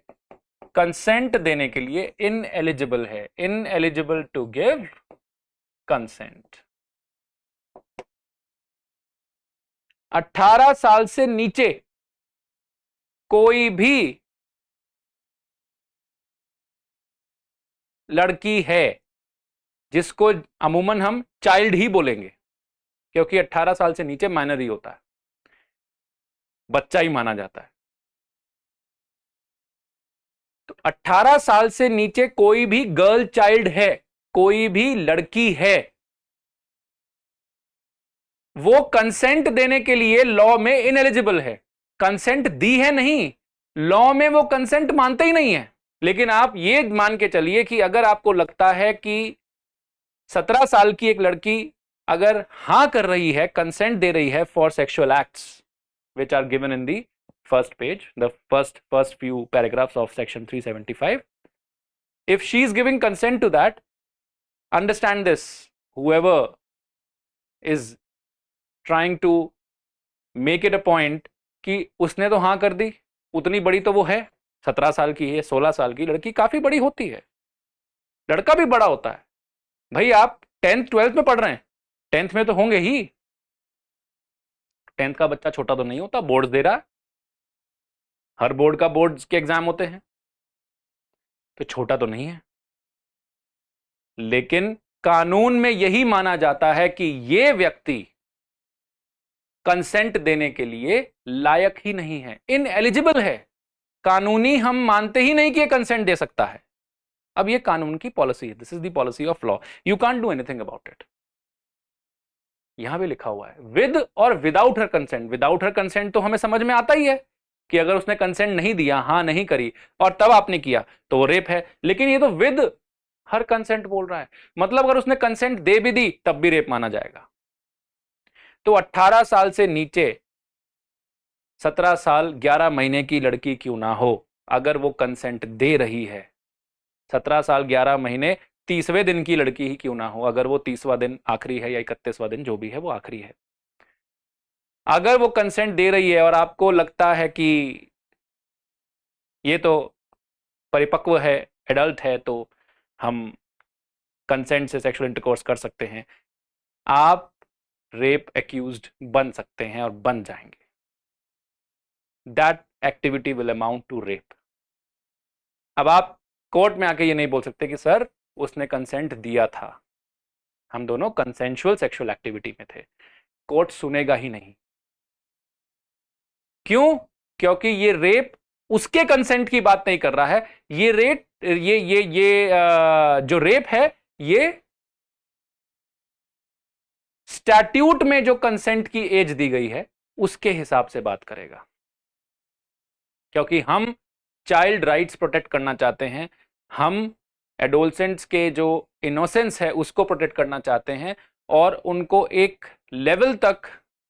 कंसेंट देने के लिए इनएलिजिबल है, इनएलिजिबल टू गिव कंसेंट। 18 साल से नीचे कोई भी लड़की है, जिसको अमूमन हम चाइल्ड ही बोलेंगे, क्योंकि 18 साल से नीचे माइनर ही होता है, बच्चा ही माना जाता है। तो 18 साल से नीचे कोई भी गर्ल चाइल्ड है, कोई भी लड़की है, वो कंसेंट देने के लिए लॉ में इनएलिजिबल है। कंसेंट दी है नहीं, लॉ में वो कंसेंट मानते ही नहीं है। लेकिन आप ये मान के चलिए कि अगर आपको लगता है कि 17 साल की एक लड़की अगर हां कर रही है, कंसेंट दे रही है for sexual acts which are given in the first page, the first few paragraphs of section 375, if she is giving consent to that, understand this, whoever is trying to make it a point कि उसने तो हां कर दी, उतनी बड़ी तो वो है, 17 साल की है, 16 साल की लड़की काफी बड़ी होती है, लड़का भी बड़ा होता है। भाई आप 10th 12th में पढ़ रहे हैं, 10th में तो होंगे ही, 10th का बच्चा छोटा तो नहीं होता, बोर्ड दे रहा है, हर बोर्ड का बोर्ड के एग्जाम होते हैं, तो छोटा तो नहीं है। लेकिन कानून में यही माना जाता है कि यह व्यक्ति कंसेंट देने के लिए लायक ही नहीं है, इनएलिजिबल है। कानूनी हम मानते ही नहीं कि यह कंसेंट दे सकता है। अब यह कानून की पॉलिसी है, this is the policy of law, you can't do anything about it. यहां भी लिखा हुआ है विद और without her consent. Without her consent तो हमें समझ में आता ही है कि अगर उसने कंसेंट नहीं दिया, हां नहीं करी, और तब आपने किया तो वो रेप है। लेकिन ये तो विद हर कंसेंट बोल रहा है, मतलब अगर उसने कंसेंट दे भी दी तब भी रेप माना जाएगा। तो 18 साल से नीचे 17 साल 11 महीने की लड़की क्यों ना हो, अगर वो कंसेंट दे रही है, 17 साल 11 महीने 30वें दिन की लड़की ही क्यों ना हो, अगर वो 30वां दिन आखिरी है या 31वां दिन जो भी है वो आखिरी है, अगर वो कंसेंट दे रही है और आपको लगता है कि ये तो परिपक्व है, एडल्ट है, तो हम कंसेंट से सेक्सुअल इंटरकोर्स कर सकते हैं, आप रेप एक्यूज्ड बन सकते हैं और बन जाएंगे। That activity will amount to rape. अब आप कोर्ट में आके ये नहीं बोल सकते कि सर उसने कंसेंट दिया था, हम दोनों कंसेंशुअल सेक्सुअल एक्टिविटी में थे। कोर्ट सुनेगा ही नहीं। क्यों? क्योंकि ये रेप उसके कंसेंट की बात नहीं कर रहा है। ये रेप जो रेप है ये स्टैट्यूट में जो कंसेंट की एज दी गई है उसके हिसाब से बात करेगा, क्योंकि हम चाइल्ड राइट्स प्रोटेक्ट करना चाहते हैं, हम एडोलसेंट्स के जो इनोसेंस है उसको प्रोटेक्ट करना चाहते हैं और उनको एक लेवल तक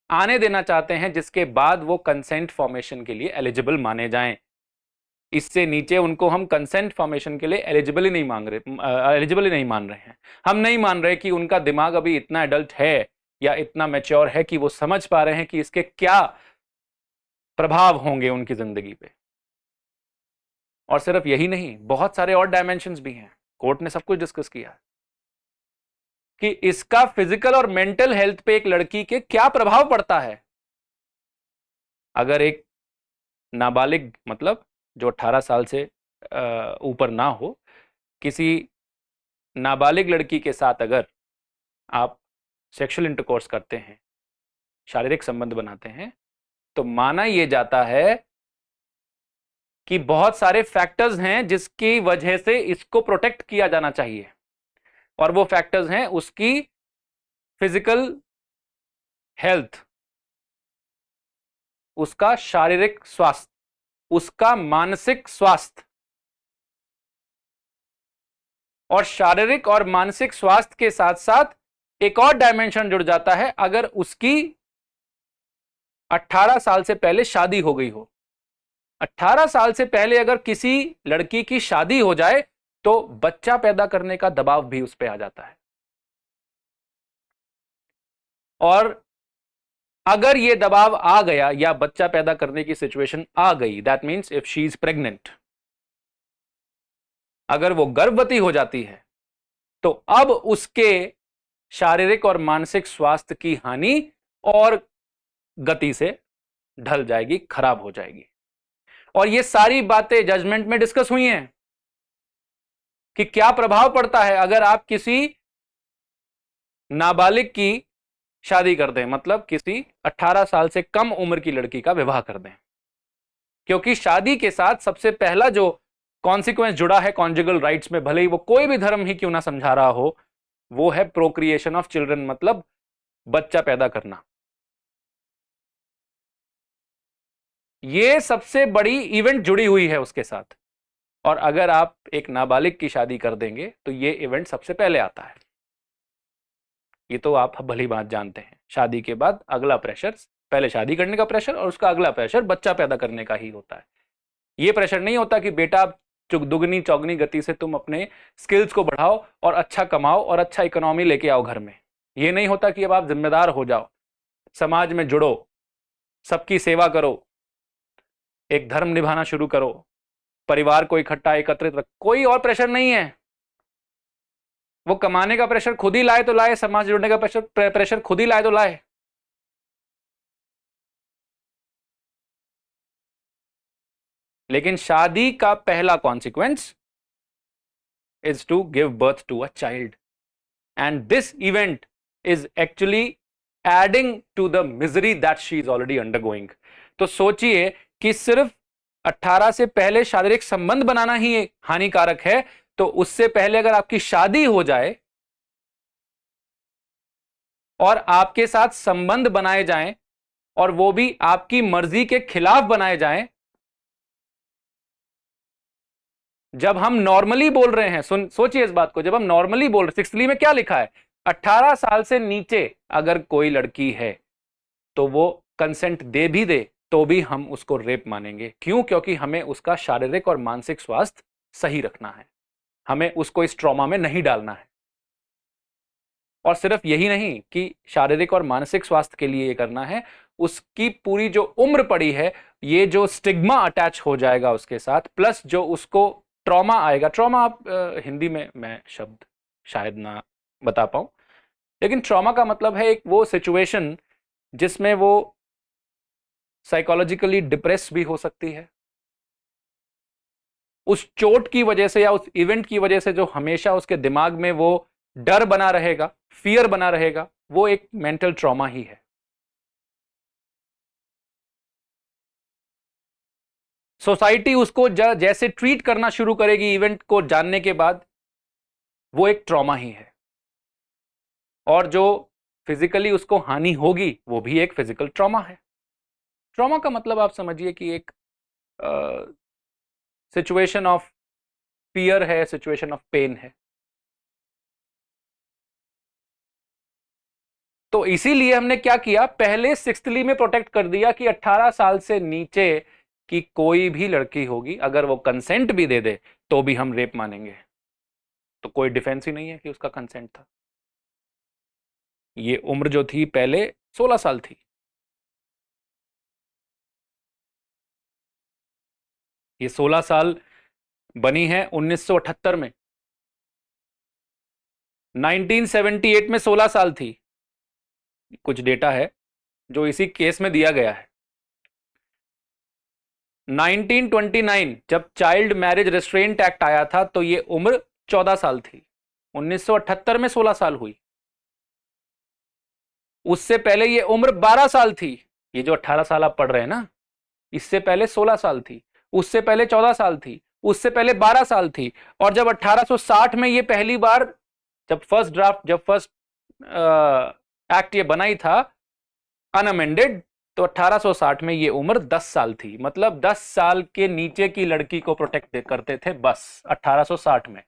आने देना चाहते हैं जिसके बाद वो कंसेंट फॉर्मेशन के लिए एलिजिबल माने जाएं। इससे नीचे उनको हम कंसेंट फॉर्मेशन के लिए एलिजिबल ही नहीं मान रहे हैं। हम नहीं मान रहे कि उनका दिमाग अभी इतना एडल्ट है या इतना मैच्योर है कि वो समझ पा रहे हैं कि इसके क्या प्रभाव होंगे उनकी जिंदगी पे। और सिर्फ यही नहीं, बहुत सारे और डायमेंशंस भी हैं, कोर्ट ने सब कुछ डिस्कस किया है कि इसका फिजिकल और मेंटल हेल्थ पे एक लड़की के क्या प्रभाव पड़ता है। अगर एक नाबालिग, मतलब जो 18 साल से ऊपर ना हो, किसी नाबालिग लड़की के साथ अगर आप सेक्सुअल इंटरकोर्स करते हैं, शारीरिक संबंध बनाते हैं, तो माना यह जाता है कि बहुत सारे फैक्टर्स हैं जिसकी वजह से इसको प्रोटेक्ट किया जाना चाहिए, और वो फैक्टर्स हैं उसकी फिजिकल हेल्थ, उसका शारीरिक स्वास्थ्य, उसका मानसिक स्वास्थ्य। और शारीरिक और मानसिक स्वास्थ्य के साथ साथ एक और डायमेंशन जुड़ जाता है, अगर उसकी 18 साल से पहले शादी हो गई हो। 18 साल से पहले अगर किसी लड़की की शादी हो जाए तो बच्चा पैदा करने का दबाव भी उस पर आ जाता है, और अगर यह दबाव आ गया या बच्चा पैदा करने की सिचुएशन आ गई, that means if she is pregnant, अगर वो गर्भवती हो जाती है, तो अब उसके शारीरिक और मानसिक स्वास्थ्य की हानि और गति से ढल जाएगी, खराब हो जाएगी। और ये सारी बातें जजमेंट में डिस्कस हुई हैं कि क्या प्रभाव पड़ता है अगर आप किसी नाबालिग की शादी कर दें, मतलब किसी 18 साल से कम उम्र की लड़की का विवाह कर दें। क्योंकि शादी के साथ सबसे पहला जो कॉन्सिक्वेंस जुड़ा है कॉन्जुगल राइट्स में, भले ही वो कोई भी धर्म ही क्यों ना समझा रहा हो, वो है प्रोक्रिएशन ऑफ चिल्ड्रन, मतलब बच्चा पैदा करना। ये सबसे बड़ी इवेंट जुड़ी हुई है उसके साथ, और अगर आप एक नाबालिग की शादी कर देंगे तो ये इवेंट सबसे पहले आता है। ये तो आप भली बात जानते हैं। शादी के बाद अगला प्रेशर, पहले शादी करने का प्रेशर और उसका अगला प्रेशर बच्चा पैदा करने का ही होता है। ये प्रेशर नहीं होता कि बेटा दुगनी चौगनी गति से तुम अपने स्किल्स को बढ़ाओ और अच्छा कमाओ और अच्छा इकोनॉमी लेके आओ घर में। ये नहीं होता कि अब आप जिम्मेदार हो जाओ, समाज में जुड़ो, सबकी सेवा करो, एक धर्म निभाना शुरू करो, परिवार को इकट्ठा एकत्रित रख। कोई और प्रेशर नहीं है। वो कमाने का प्रेशर खुद ही लाए तो लाए, समाज जुड़ने का प्रेशर खुद ही लाए तो लाए। लेकिन शादी का पहला consequence is to give birth to a child, and this event is actually adding to the misery that she is already undergoing. तो सोचिए कि सिर्फ 18 से पहले शारीरिक संबंध बनाना ही हानिकारक है, तो उससे पहले अगर आपकी शादी हो जाए और आपके साथ संबंध बनाए जाएं और वो भी आपकी मर्जी के खिलाफ बनाए जाएं। जब हम नॉर्मली बोल रहे हैं, सोचिए इस बात को, जब हम नॉर्मली बोल रहे, 6th में क्या लिखा है, 18 साल से नीचे अगर कोई लड़की है तो वो कंसेंट दे भी दे तो भी हम उसको रेप मानेंगे। क्यों? क्योंकि हमें उसका शारीरिक और मानसिक स्वास्थ्य सही रखना है, हमें उसको इस ट्रॉमा में नहीं डालना है। और सिर्फ यही नहीं कि शारीरिक और मानसिक स्वास्थ्य के लिए ये करना है, उसकी पूरी जो उम्र पड़ी है, ये जो स्टिग्मा अटैच हो जाएगा उसके साथ, प्लस जो उसको ट्रॉमा आएगा। ट्रॉमा आप हिंदी में मैं शब्द शायद ना बता पाऊं, लेकिन ट्रॉमा का मतलब है एक वो सिचुएशन जिसमें वो साइकोलॉजिकली डिप्रेस भी हो सकती है, उस चोट की वजह से या उस इवेंट की वजह से जो हमेशा उसके दिमाग में वो डर बना रहेगा, फियर बना रहेगा, वो एक मेंटल ट्रॉमा ही है। सोसाइटी उसको जैसे ट्रीट करना शुरू करेगी इवेंट को जानने के बाद, वो एक ट्रॉमा ही है। और जो फिजिकली उसको हानि होगी वो भी एक फिजिकल ट्रॉमा है। ट्रॉमा का मतलब आप समझिए कि एक सिचुएशन ऑफ फियर है, सिचुएशन ऑफ पेन है। तो इसीलिए हमने क्या किया, पहले 6th में प्रोटेक्ट कर दिया कि 18 साल से नीचे की कोई भी लड़की होगी, अगर वो कंसेंट भी दे दे तो भी हम रेप मानेंगे। तो कोई डिफेंस ही नहीं है कि उसका कंसेंट था। ये उम्र जो थी पहले 16 साल थी। ये 16 साल बनी है 1978 में, 1978 में 16 साल थी। कुछ डेटा है जो इसी केस में दिया गया है। 1929 जब चाइल्ड मैरिज रेस्ट्रेंट एक्ट आया था तो ये उम्र 14 साल थी। 1978 में 16 साल हुई। उससे पहले ये उम्र 12 साल थी। ये जो 18 साल आप पढ़ रहे हैं ना, इससे पहले 16 साल थी, उससे पहले 14 साल थी, उससे पहले 12 साल थी। और जब 1860 में ये पहली बार, जब फर्स्ट एक्ट ये बनाई था अनअमेंडेड, तो 1860 में ये उम्र 10 साल थी। मतलब 10 साल के नीचे की लड़की को प्रोटेक्ट करते थे बस 1860 में।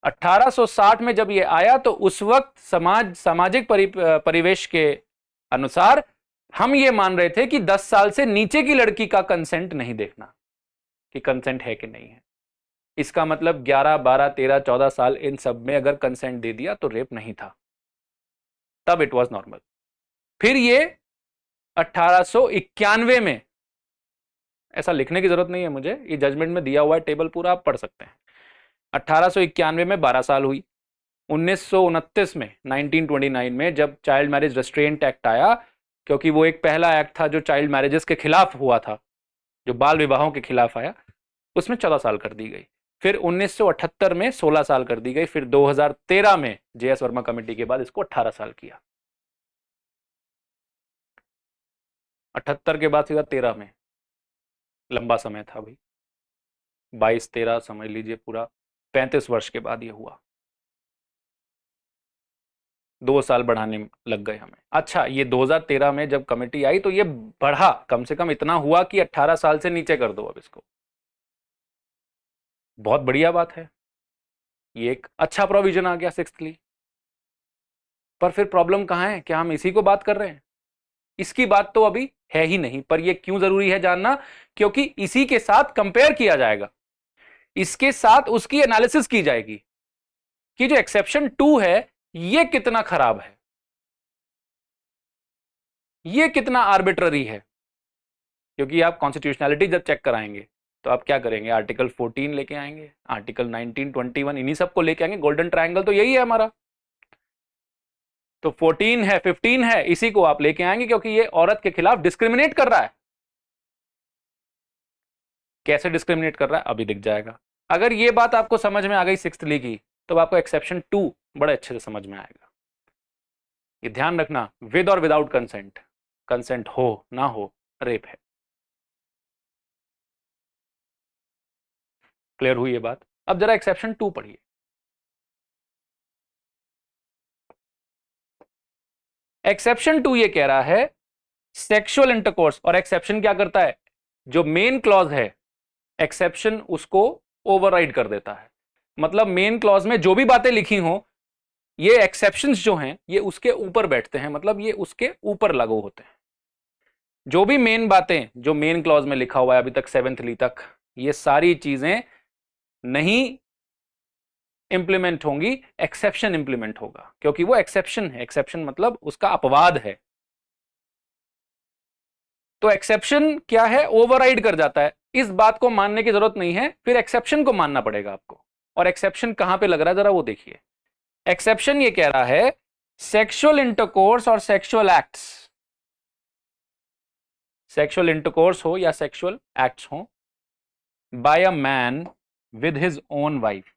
1860 में जब ये आया तो उस वक्त सामाजिक परिवेश के अनुसार हम ये मान रहे थे कि 10 साल से नीचे की लड़की का कंसेंट नहीं देखना कि कंसेंट है कि नहीं है। इसका मतलब 11, 12, 13, 14 साल इन सब में अगर कंसेंट दे दिया तो रेप नहीं था, तब इट वाज नॉर्मल। फिर ये 1891 में, ऐसा लिखने की जरूरत नहीं है मुझे, ये जजमेंट में दिया हुआ है टेबल पूरा, आप पढ़ सकते हैं। 1891 में 12 साल हुई। 1929 में 1929 में जब चाइल्ड मैरिज रेस्ट्रेंट एक्ट आया, क्योंकि वो एक पहला एक्ट था जो चाइल्ड मैरिजेस के खिलाफ हुआ था, जो बाल विवाहों के खिलाफ आया, उसमें 14 साल कर दी गई। फिर 1978 में 16 साल कर दी गई। फिर 2013 में जेएस वर्मा कमेटी के बाद इसको 18 साल किया। 78 के बाद सीधा 13 में, लंबा समय था भाई, 22-13 समझ लीजिए, पूरा 35 वर्ष के बाद ये हुआ। 2 साल बढ़ाने लग गए हमें। अच्छा, ये 2013 में जब कमेटी आई तो ये बढ़ा, कम से कम इतना हुआ कि 18 साल से नीचे कर दो अब इसको। बहुत बढ़िया बात है, ये एक अच्छा प्रोविजन आ गया 6th। पर फिर प्रॉब्लम कहां है? क्या हम इसी को बात कर रहे हैं? इसकी बात तो अभी है ही नहीं, पर यह क्यों जरूरी है जानना? क्योंकि इसी के साथ कंपेयर किया जाएगा, इसके साथ उसकी एनालिसिस की जाएगी कि जो एक्सेप्शन 2 है ये कितना खराब है, ये कितना आर्बिट्ररी है। क्योंकि आप कॉन्स्टिट्यूशनैलिटी जब चेक कराएंगे तो आप क्या करेंगे? आर्टिकल 14 लेके आएंगे, आर्टिकल 19, 21, इन्हीं सबको लेके आएंगे। गोल्डन ट्रायंगल तो यही है हमारा। तो 14 है, 15 है, इसी को आप लेके आएंगे क्योंकि ये औरत के खिलाफ डिस्क्रिमिनेट कर रहा है। कैसे डिस्क्रिमिनेट कर रहा है अभी दिख जाएगा। अगर ये बात आपको समझ में आ गई सिक्स्थली की, तो आपको एक्सेप्शन 2 बड़े अच्छे से समझ में आएगा। ये ध्यान रखना, विद और विदाउट कंसेंट, कंसेंट हो ना हो रेप है। क्लियर हुई ये बात? अब जरा एक्सेप्शन 2 पढ़िए। एक्सेप्शन 2 ये कह रहा है सेक्सुअल इंटरकोर्स, और एक्सेप्शन क्या करता है, जो मेन क्लॉज है एक्सेप्शन उसको ओवरराइड कर देता है। मतलब मेन क्लॉज में जो भी बातें लिखी हो, ये एक्सेप्शंस जो हैं ये उसके ऊपर बैठते हैं, मतलब ये उसके ऊपर लागू होते हैं। जो भी मेन बातें जो मेन क्लॉज में लिखा हुआ है अभी तक 7th तक, ये सारी चीजें नहीं इंप्लीमेंट होंगी, एक्सेप्शन इंप्लीमेंट होगा, क्योंकि वो एक्सेप्शन है। एक्सेप्शन मतलब उसका अपवाद है। तो एक्सेप्शन क्या है, ओवरराइड कर जाता है। इस बात को मानने की जरूरत नहीं है, फिर एक्सेप्शन को मानना पड़ेगा आपको। और एक्सेप्शन कहां पे लग रहा है जरा वो देखिए। एक्सेप्शन ये कह रहा है सेक्सुअल इंटरकोर्स और सेक्सुअल एक्ट्स, सेक्सुअल इंटरकोर्स हो या सेक्सुअल एक्ट्स हो by a man with his own wife.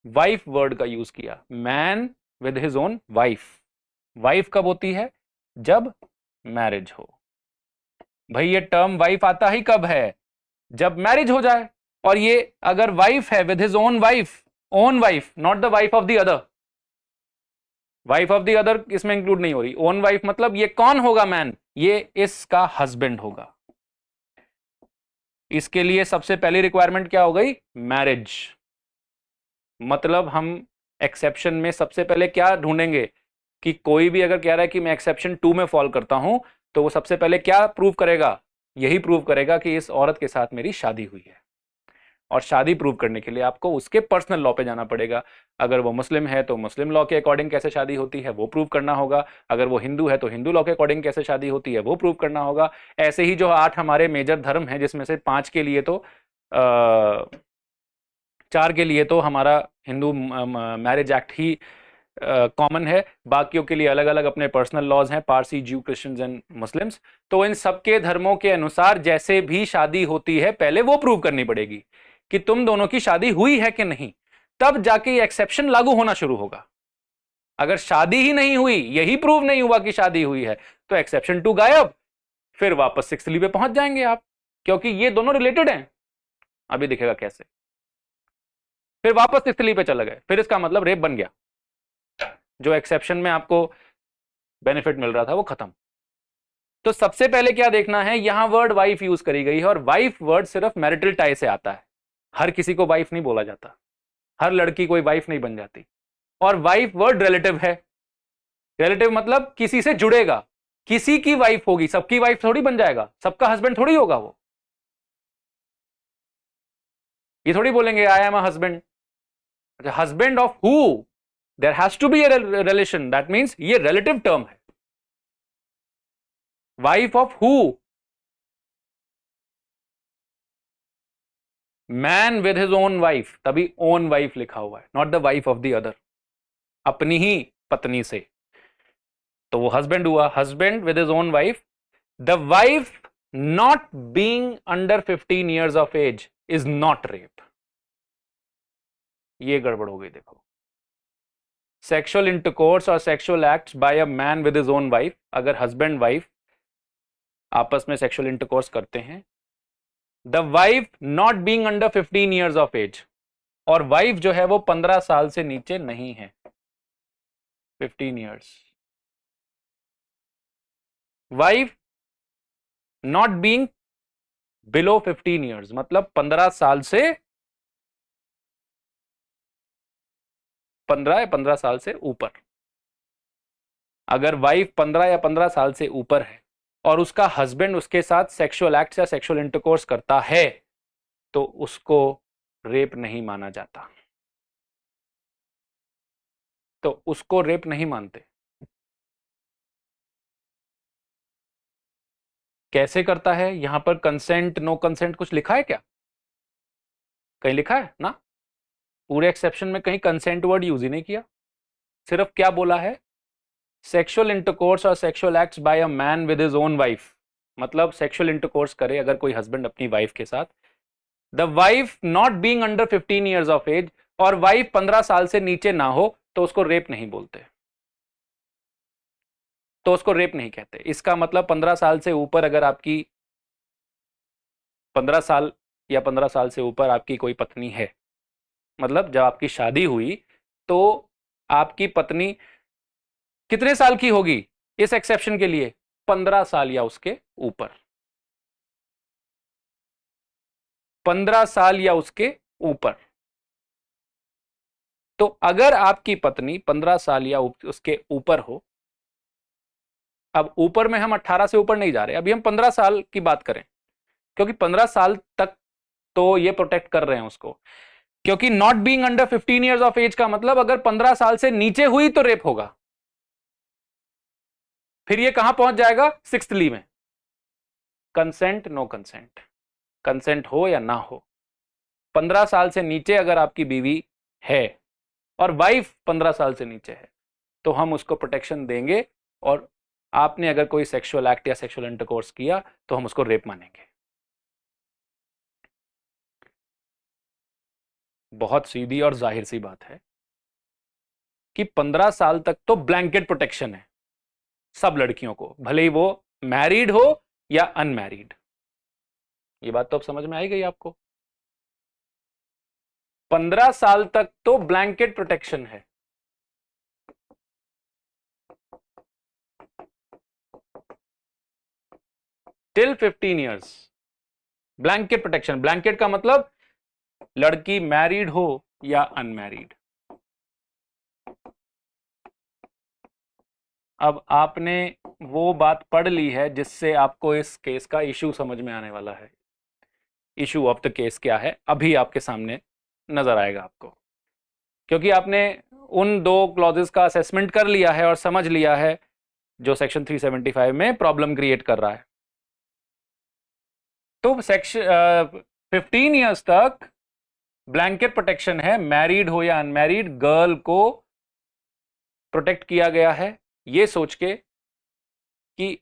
Wife word का यूज किया, man with his own wife. Wife कब होती है, जब मैरिज हो। भाई ये टर्म वाइफ आता ही कब है, जब मैरिज हो जाए। और ये अगर वाइफ है with his own wife, own wife, not the wife of the other, wife of the other इसमें इंक्लूड नहीं हो रही। ओन वाइफ मतलब ये कौन होगा मैन, ये इसका हस्बैंड होगा। इसके लिए सबसे पहली रिक्वायरमेंट क्या हो गई, मैरिज। मतलब हम एक्सेप्शन में सबसे पहले क्या ढूंढेंगे, कि कोई भी अगर कह रहा है कि मैं एक्सेप्शन 2 में फॉल करता हूं, तो वो सबसे पहले क्या प्रूव करेगा, यही प्रूव करेगा कि इस औरत के साथ मेरी शादी हुई है। और शादी प्रूव करने के लिए आपको उसके पर्सनल लॉ पे जाना पड़ेगा। अगर वो मुस्लिम है तो मुस्लिम लॉ के अकॉर्डिंग कैसे शादी होती है वो प्रूव करना होगा। अगर वो हिंदू है तो हिंदू लॉ के अकॉर्डिंग कैसे शादी होती है वो प्रूव करना होगा। ऐसे ही जो 8 हमारे मेजर धर्म हैं, जिसमें से 5 के लिए तो 4 के लिए तो हमारा हिंदू मैरिज एक्ट ही कॉमन है, बाकियों के लिए अलग अलग अपने पर्सनल लॉज हैं, पारसी, ज्यू, क्रिश्चियंस एंड मुस्लिम्स। तो इन सबके धर्मों के अनुसार जैसे भी शादी होती है पहले वो प्रूव करनी पड़ेगी कि तुम दोनों की शादी हुई है कि नहीं, तब जाके ये एक्सेप्शन लागू होना शुरू होगा। अगर शादी ही नहीं हुई, यही प्रूव नहीं हुआ कि शादी हुई है, तो एक्सेप्शन 2 गायब। फिर वापस 6th पे पहुंच जाएंगे आप, क्योंकि ये दोनों रिलेटेड हैं। अभी दिखेगा कैसे। फिर वापस 6th पे चले गए, फिर इसका मतलब रेप बन गया। जो एक्सेप्शन में आपको बेनिफिट मिल रहा था वो खत्म। तो सबसे पहले क्या देखना है, यहां वर्ड वाइफ यूज करी गई है, और वाइफ वर्ड सिर्फ मैरिटल टाई से आता है। हर किसी को वाइफ नहीं बोला जाता, हर लड़की कोई वाइफ नहीं बन जाती। और वाइफ वर्ड रिलेटिव है। रिलेटिव मतलब किसी से जुड़ेगा, किसी की वाइफ होगी, सबकी वाइफ थोड़ी बन जाएगा, सबका हस्बैंड थोड़ी होगा वो। ये थोड़ी बोलेंगे I am a husband, husband of who, there has to be a relation, that means ये रिलेटिव टर्म है। Wife of who, man with his own wife, तभी ओन वाइफ लिखा हुआ है, not the wife of the other, अपनी ही पत्नी से। तो वो हस्बैंड हुआ, husband with his own wife. The wife not being under 15 years of age is not rape. ये गड़बड़ हो गई देखो। सेक्सुअल इंटरकोर्स और sexual acts by a man with his own wife, अगर हस्बैंड वाइफ आपस में सेक्सुअल इंटरकोर्स करते हैं, the wife not being under 15 years of age, और वाइफ जो है वो 15 साल से नीचे नहीं है। 15 years। Wife not being below 15 years मतलब 15 साल से, 15 या 15 साल से ऊपर। अगर वाइफ 15 या 15 साल से ऊपर है और उसका हस्बैंड उसके साथ सेक्सुअल एक्ट या सेक्सुअल इंटरकोर्स करता है, तो उसको रेप नहीं माना जाता। तो उसको रेप नहीं मानते। कैसे करता है, यहां पर कंसेंट, नो कंसेंट कुछ लिखा है क्या, कहीं लिखा है ना? पूरे एक्सेप्शन में कहीं कंसेंट वर्ड यूज ही नहीं किया। सिर्फ क्या बोला है, सेक्सुअल इंटरकोर्स और sexual acts by a man with his own wife. मतलब सेक्सुअल इंटरकोर्स करे अगर कोई हस्बैंड अपनी वाइफ के साथ, the wife not being under 15 years of age, और वाइफ 15 साल से नीचे ना हो, तो उसको रेप नहीं बोलते, तो उसको रेप नहीं कहते। इसका मतलब 15 साल से ऊपर अगर आपकी 15 साल या 15 साल से ऊपर आपकी कोई पत्नी है, मतलब जब आपकी शादी हुई तो आपकी पत्नी कितने साल की होगी इस एक्सेप्शन के लिए? 15 साल या उसके ऊपर, 15 साल या उसके ऊपर। तो अगर आपकी पत्नी 15 साल या उसके ऊपर हो, अब ऊपर में हम 18 से ऊपर नहीं जा रहे, अभी हम 15 साल की बात करें, क्योंकि 15 साल तक तो ये प्रोटेक्ट कर रहे हैं उसको, क्योंकि not being under 15 years of age का मतलब अगर 15 साल से नीचे हुई तो रेप होगा। फिर ये कहां पहुंच जाएगा? सिक्स्थली में, कंसेंट नो कंसेंट, कंसेंट हो या ना हो। 15 साल से नीचे अगर आपकी बीवी है और वाइफ 15 साल से नीचे है, तो हम उसको प्रोटेक्शन देंगे, और आपने अगर कोई सेक्सुअल एक्ट या सेक्सुअल इंटरकोर्स किया तो हम उसको रेप मानेंगे। बहुत सीधी और जाहिर सी बात है कि 15 साल तक तो ब्लैंकेट प्रोटेक्शन है सब लड़कियों को, भले ही वो मैरिड हो या अनमैरिड। ये बात तो अब समझ में आई गई आपको? 15 साल तक तो ब्लैंकेट प्रोटेक्शन है। Till 15 years blanket protection. Blanket का मतलब लड़की मैरिड हो या अनमैरिड। अब आपने वो बात पढ़ ली है जिससे आपको इस केस का इशू समझ में आने वाला है। इशू ऑफ द केस क्या है अभी आपके सामने नजर आएगा आपको, क्योंकि आपने उन दो क्लॉजेस का असेसमेंट कर लिया है और समझ लिया है जो सेक्शन 375 में प्रॉब्लम क्रिएट कर रहा है। तो सेक्शन 15 ईयर्स तक ब्लैंकेट प्रोटेक्शन है, मैरिड हो या अनमैरिड गर्ल को प्रोटेक्ट किया गया है, ये सोच के कि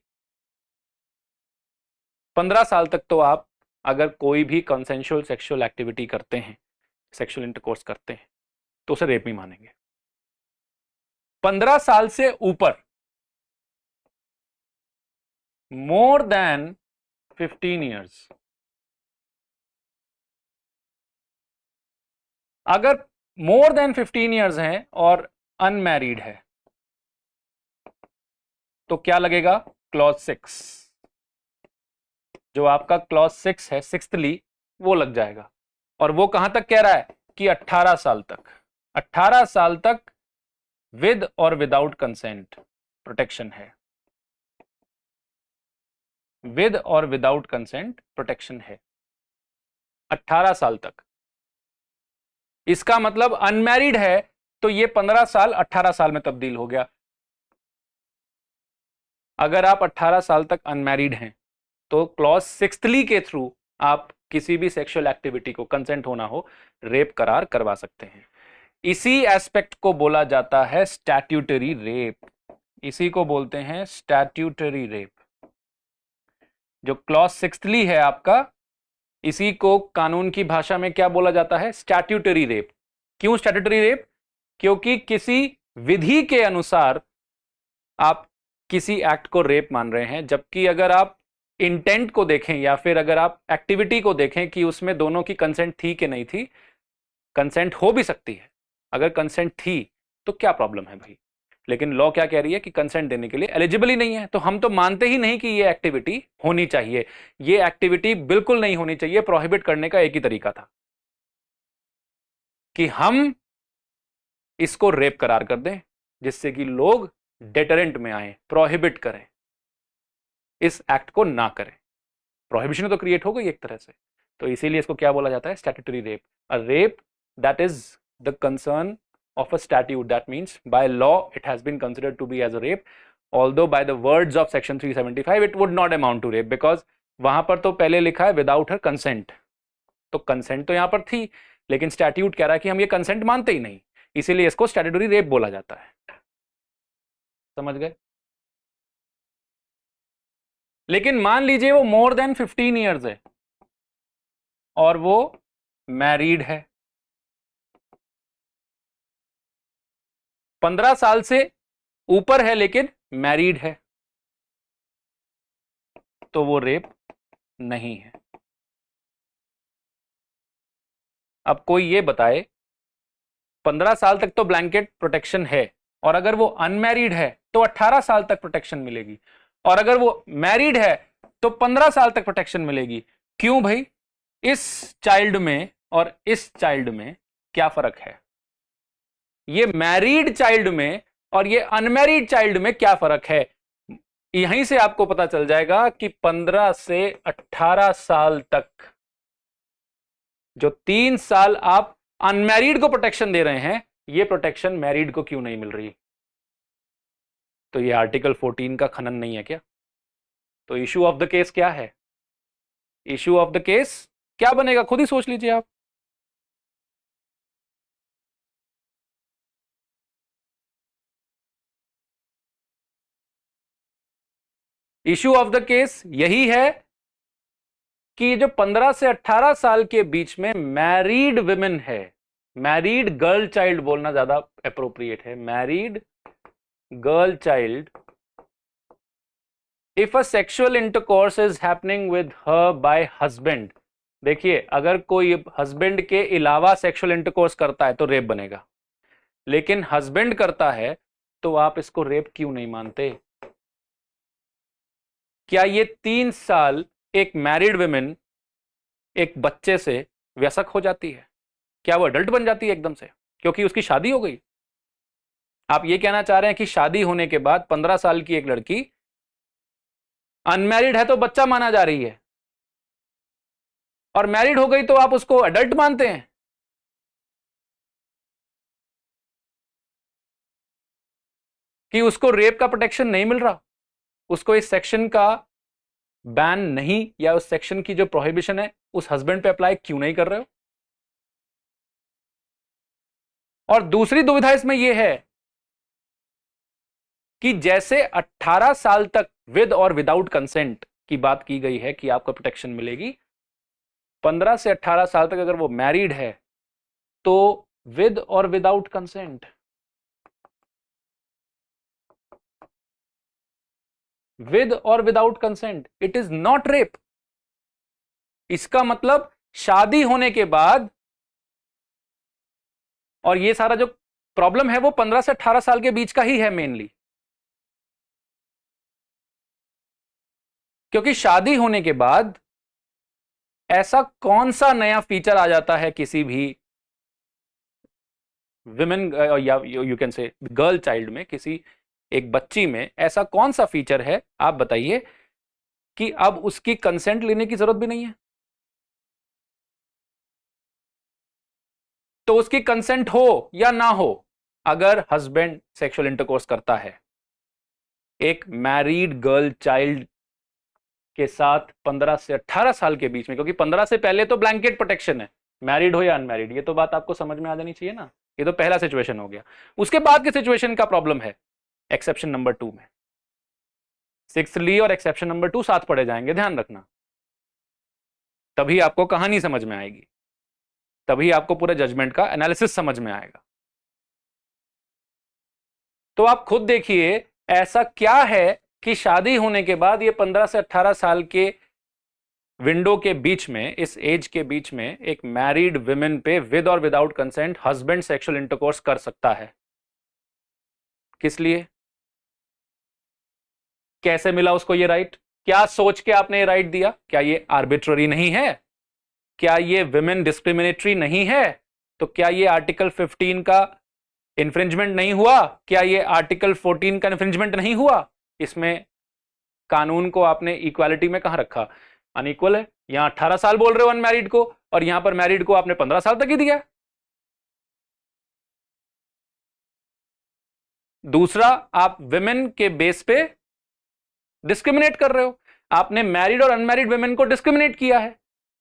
15 साल तक तो आप अगर कोई भी कंसेंशुअल सेक्सुअल एक्टिविटी करते हैं, सेक्सुअल इंटरकोर्स करते हैं, तो उसे रेप नहीं मानेंगे। 15 साल से ऊपर, मोर देन 15 ईयर्स, अगर मोर देन 15 ईयर्स हैं और अनमैरिड है तो क्या लगेगा? क्लॉज 6, जो आपका क्लॉज 6 है, सिक्स्थली, वो लग जाएगा। और वो कहां तक कह रहा है कि 18 साल तक, 18 साल तक विद और विदाउट कंसेंट प्रोटेक्शन है, विद और विदाउट कंसेंट प्रोटेक्शन है 18 साल तक। इसका मतलब अनमैरिड है तो ये 15 साल 18 साल में तब्दील हो गया। अगर आप 18 साल तक अनमैरिड हैं तो क्लॉज 6th के थ्रू आप किसी भी सेक्सुअल एक्टिविटी को, कंसेंट होना हो, रेप करार करवा सकते हैं। इसी एस्पेक्ट को बोला जाता है स्टैट्यूटरी रेप, इसी को बोलते हैं स्टैट्यूटरी रेप। जो क्लॉज 6th है आपका, इसी को कानून की भाषा में क्या बोला जाता है? Statutory rape. क्यों स्टैट्यूटरी रेप? क्योंकि किसी विधि के अनुसार आप किसी एक्ट को रेप मान रहे हैं, जबकि अगर आप इंटेंट को देखें या फिर अगर आप एक्टिविटी को देखें कि उसमें दोनों की कंसेंट थी कि नहीं थी, कंसेंट हो भी सकती है। अगर कंसेंट थी तो क्या प्रॉब्लम है भाई? लेकिन लॉ क्या कह रही है कि कंसेंट देने के लिए एलिजिबल ही नहीं है, तो हम तो मानते ही नहीं कि ये एक्टिविटी होनी चाहिए। ये एक्टिविटी बिल्कुल नहीं होनी चाहिए। प्रोहिबिट करने का एक ही तरीका था कि हम इसको रेप करार कर दें, जिससे कि लोग डेटरेंट में आए, प्रोहिबिट करें, इस एक्ट को ना करें। प्रोहिबिशन तो क्रिएट हो गई एक तरह से, तो इसीलिए इसको क्या बोला जाता है? Statutory rape. A rape that is the concern of a statute, that means by law it has been considered to be as a rape, although by the words of section 375 it would not amount to rape, because वहां पर तो पहले लिखा है without her consent, तो कंसेंट तो यहां पर थी, लेकिन स्टैट्यूट कह रहा है कि हम ये कंसेंट मानते ही नहीं, इसीलिए इसको स्टैट्यूटरी रेप बोला जाता है। समझ गए? लेकिन मान लीजिए वो मोर देन 15 ईयर्स है और वो मैरिड है, 15 साल से ऊपर है लेकिन मैरिड है, तो वो रेप नहीं है। अब कोई ये बताए 15 साल तक तो ब्लैंकेट प्रोटेक्शन है, और अगर वो अनमैरिड है तो 18 साल तक प्रोटेक्शन मिलेगी, और अगर वो मैरिड है तो 15 साल तक प्रोटेक्शन मिलेगी। क्यों भाई? इस चाइल्ड में और इस चाइल्ड में क्या फर्क है? ये मैरिड चाइल्ड में और ये अनमैरिड चाइल्ड में क्या फर्क है? यहीं से आपको पता चल जाएगा कि 15 से 18 साल तक जो 3 साल आप अनमैरिड को प्रोटेक्शन दे रहे हैं, ये प्रोटेक्शन मैरिड को क्यों नहीं मिल रही? तो ये आर्टिकल 14 का खनन नहीं है क्या? तो इशू ऑफ द केस क्या है? इशू ऑफ द केस क्या बनेगा? खुद ही सोच लीजिए आप। इशू ऑफ द केस यही है कि जो 15 से 18 साल के बीच में मैरिड विमेन है, मैरिड गर्ल चाइल्ड बोलना ज्यादा अप्रोप्रिएट है, married girl child, if a sexual intercourse is happening with her by husband, देखिए अगर कोई हस्बैंड के अलावा सेक्सुअल इंटरकोर्स करता है तो रेप बनेगा, लेकिन हस्बैंड करता है तो आप इसको रेप क्यों नहीं मानते? क्या ये 3 साल एक मैरिड विमेन एक बच्चे से वयस्क हो जाती है? क्या वो अडल्ट बन जाती है एकदम से क्योंकि उसकी शादी हो गई? आप ये कहना चाह रहे हैं कि शादी होने के बाद 15 साल की एक लड़की अनमैरिड है तो बच्चा माना जा रही है, और मैरिड हो गई तो आप उसको अडल्ट मानते हैं? कि उसको रेप का प्रोटेक्शन नहीं मिल रहा, उसको इस सेक्शन का बैन नहीं, या उस सेक्शन की जो प्रोहिबिशन है उस हस्बैंड पे अप्लाई क्यों नहीं कर रहे हो? और दूसरी दुविधा इसमें यह है कि जैसे 18 साल तक विद और विदाउट कंसेंट की बात की गई है कि आपको प्रोटेक्शन मिलेगी, 15 से 18 साल तक अगर वो मैरिड है तो विद और विदाउट कंसेंट, विद और without consent, it is not rape. इसका मतलब शादी होने के बाद, और ये सारा जो प्रॉब्लम है वो 15 से 18 साल के बीच का ही है मेनली, क्योंकि शादी होने के बाद ऐसा कौन सा नया फीचर आ जाता है किसी भी विमेन या you can say girl child में, किसी एक बच्ची में ऐसा कौन सा फीचर है आप बताइए कि अब उसकी कंसेंट लेने की जरूरत भी नहीं है? तो उसकी कंसेंट हो या ना हो, अगर हस्बैंड सेक्सुअल इंटरकोर्स करता है एक मैरिड गर्ल चाइल्ड के साथ 15 से 18 साल के बीच में, क्योंकि 15 से पहले तो ब्लैंकेट प्रोटेक्शन है, मैरिड हो या अनमैरिड, ये तो बात आपको समझ में आ जानी चाहिए ना। ये तो पहला सिचुएशन हो गया। उसके बाद की सिचुएशन का प्रॉब्लम है एक्सेप्शन नंबर 2 में। 6th ली और एक्सेप्शन नंबर 2 साथ पढ़े जाएंगे, ध्यान रखना, तभी आपको कहानी समझ में आएगी, तभी आपको पूरे जजमेंट का एनालिसिस समझ में आएगा। तो आप खुद देखिए ऐसा क्या है कि शादी होने के बाद ये 15 से 18 साल के विंडो के बीच में, इस एज के बीच में, एक मैरिड विमेन पे विद और without consent husband sexual intercourse कर सकता है। किस लिए? कैसे मिला उसको ये राइट? क्या सोच के आपने ये राइट दिया? क्या ये आर्बिट्ररी नहीं है? क्या ये विमेन डिस्क्रिमिनेटरी नहीं है? तो क्या ये आर्टिकल 15 का इंफ्रिंजमेंट नहीं हुआ? क्या ये आर्टिकल 14 का इंफ्रिंजमेंट नहीं हुआ? इसमें कानून को आपने इक्वालिटी में कहां रखा? अनइक्वल है। यहां 18 साल बोल रहे हो अनमैरिड को, और यहां पर मैरिड को आपने 15 साल तक ही दिया। दूसरा, आप विमेन के बेस पे डिस्क्रिमिनेट कर रहे हो, आपने मैरिड और अनमैरिड विमेन को डिस्क्रिमिनेट किया है।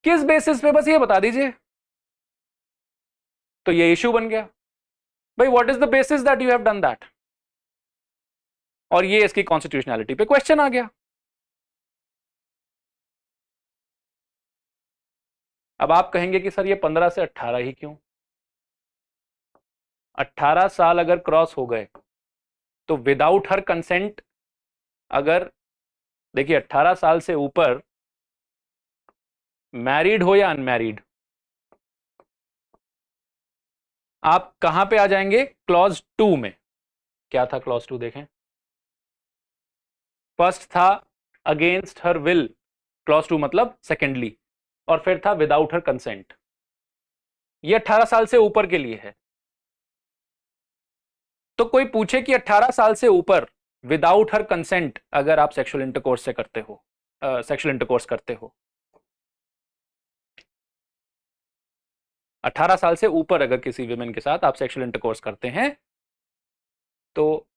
किस बेसिस पे? बस ये बता दीजिए। तो ये इश्यू बन गया भाई, what is the basis that you have done that, और ये इसकी कॉन्स्टिट्यूशनैलिटी पे क्वेश्चन आ गया। अब आप कहेंगे कि सर ये 15 से 18 ही क्यों? 18 साल अगर क्रॉस हो गए तो विदाउट हर कंसेंट, अगर देखिए 18 साल से ऊपर मैरिड हो या अनमैरिड, आप कहां पे आ जाएंगे? क्लॉज 2 में। क्या था क्लॉज 2? देखें, फर्स्ट था अगेंस्ट हर विल, क्लॉज 2 मतलब सेकेंडली, और फिर था विदाउट हर कंसेंट। ये 18 साल से ऊपर के लिए है। तो कोई पूछे कि 18 साल से ऊपर विदाउट हर कंसेंट अगर आप सेक्सुअल इंटरकोर्स से करते हो, सेक्सुअल इंटरकोर्स करते हो, 18 साल से ऊपर अगर किसी विमेन के साथ आप सेक्सुअल इंटरकोर्स करते हैं, तो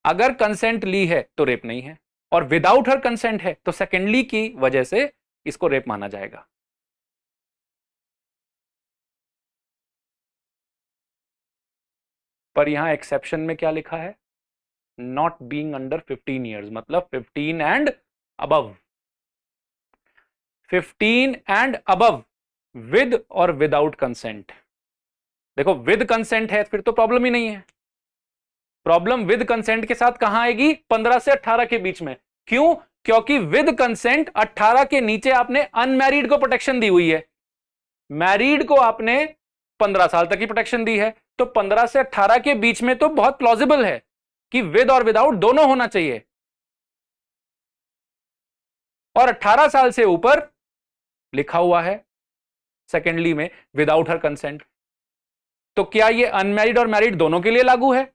अगर कंसेंट ली है तो रेप नहीं है, और विदाउट हर कंसेंट है तो सेकेंडली की वजह से इसको रेप माना जाएगा। पर यहां एक्सेप्शन में क्या लिखा है? नॉट बीइंग अंडर 15 ईयर्स, मतलब 15 and above. 15 and above with और विदाउट कंसेंट। देखो विद कंसेंट है फिर तो प्रॉब्लम ही नहीं है। प्रॉब्लम विद कंसेंट के साथ कहां आएगी? 15 से 18 के बीच में। क्यों? क्योंकि विद कंसेंट 18 के नीचे आपने अनमैरिड को प्रोटेक्शन दी हुई है, मैरिड को आपने 15 साल तक की प्रोटेक्शन दी है। तो 15 से 18 के बीच में तो बहुत प्लॉजिबल है कि विद और विदाउट दोनों होना चाहिए। और 18 साल से ऊपर लिखा हुआ है सेकेंडली में विदाउट हर कंसेंट। तो क्या ये अनमैरिड और मैरिड दोनों के लिए लागू है?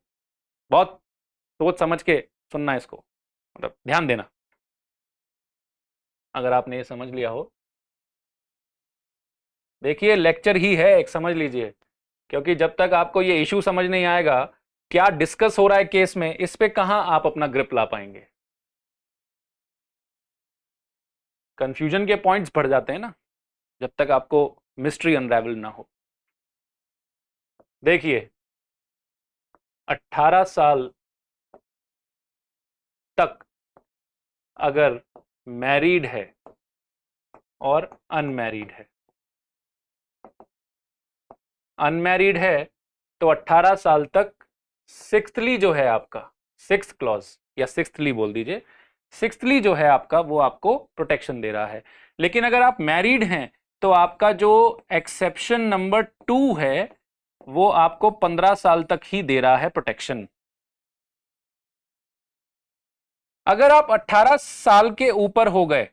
बहुत सोच समझ के सुनना इसको, मतलब ध्यान देना। अगर आपने ये समझ लिया हो, देखिए लेक्चर ही है एक, समझ लीजिए, क्योंकि जब तक आपको ये इशू समझ नहीं आएगा क्या डिस्कस हो रहा है केस में, इस पे कहां आप अपना ग्रिप ला पाएंगे। कंफ्यूजन के पॉइंट्स बढ़ जाते हैं ना जब तक आपको मिस्ट्री अनरेवल ना हो। देखिए 18 साल तक अगर मैरिड है और अनमैरिड है, अनमैरिड है तो 18 साल तक सिक्स्थली जो है आपका, सिक्स क्लॉज या सिक्स्थली बोल दीजिए, सिक्स्थली जो है आपका वो आपको प्रोटेक्शन दे रहा है। लेकिन अगर आप मैरिड हैं तो आपका जो एक्सेप्शन नंबर 2 है वो आपको 15 साल तक ही दे रहा है प्रोटेक्शन। अगर आप 18 साल के ऊपर हो गए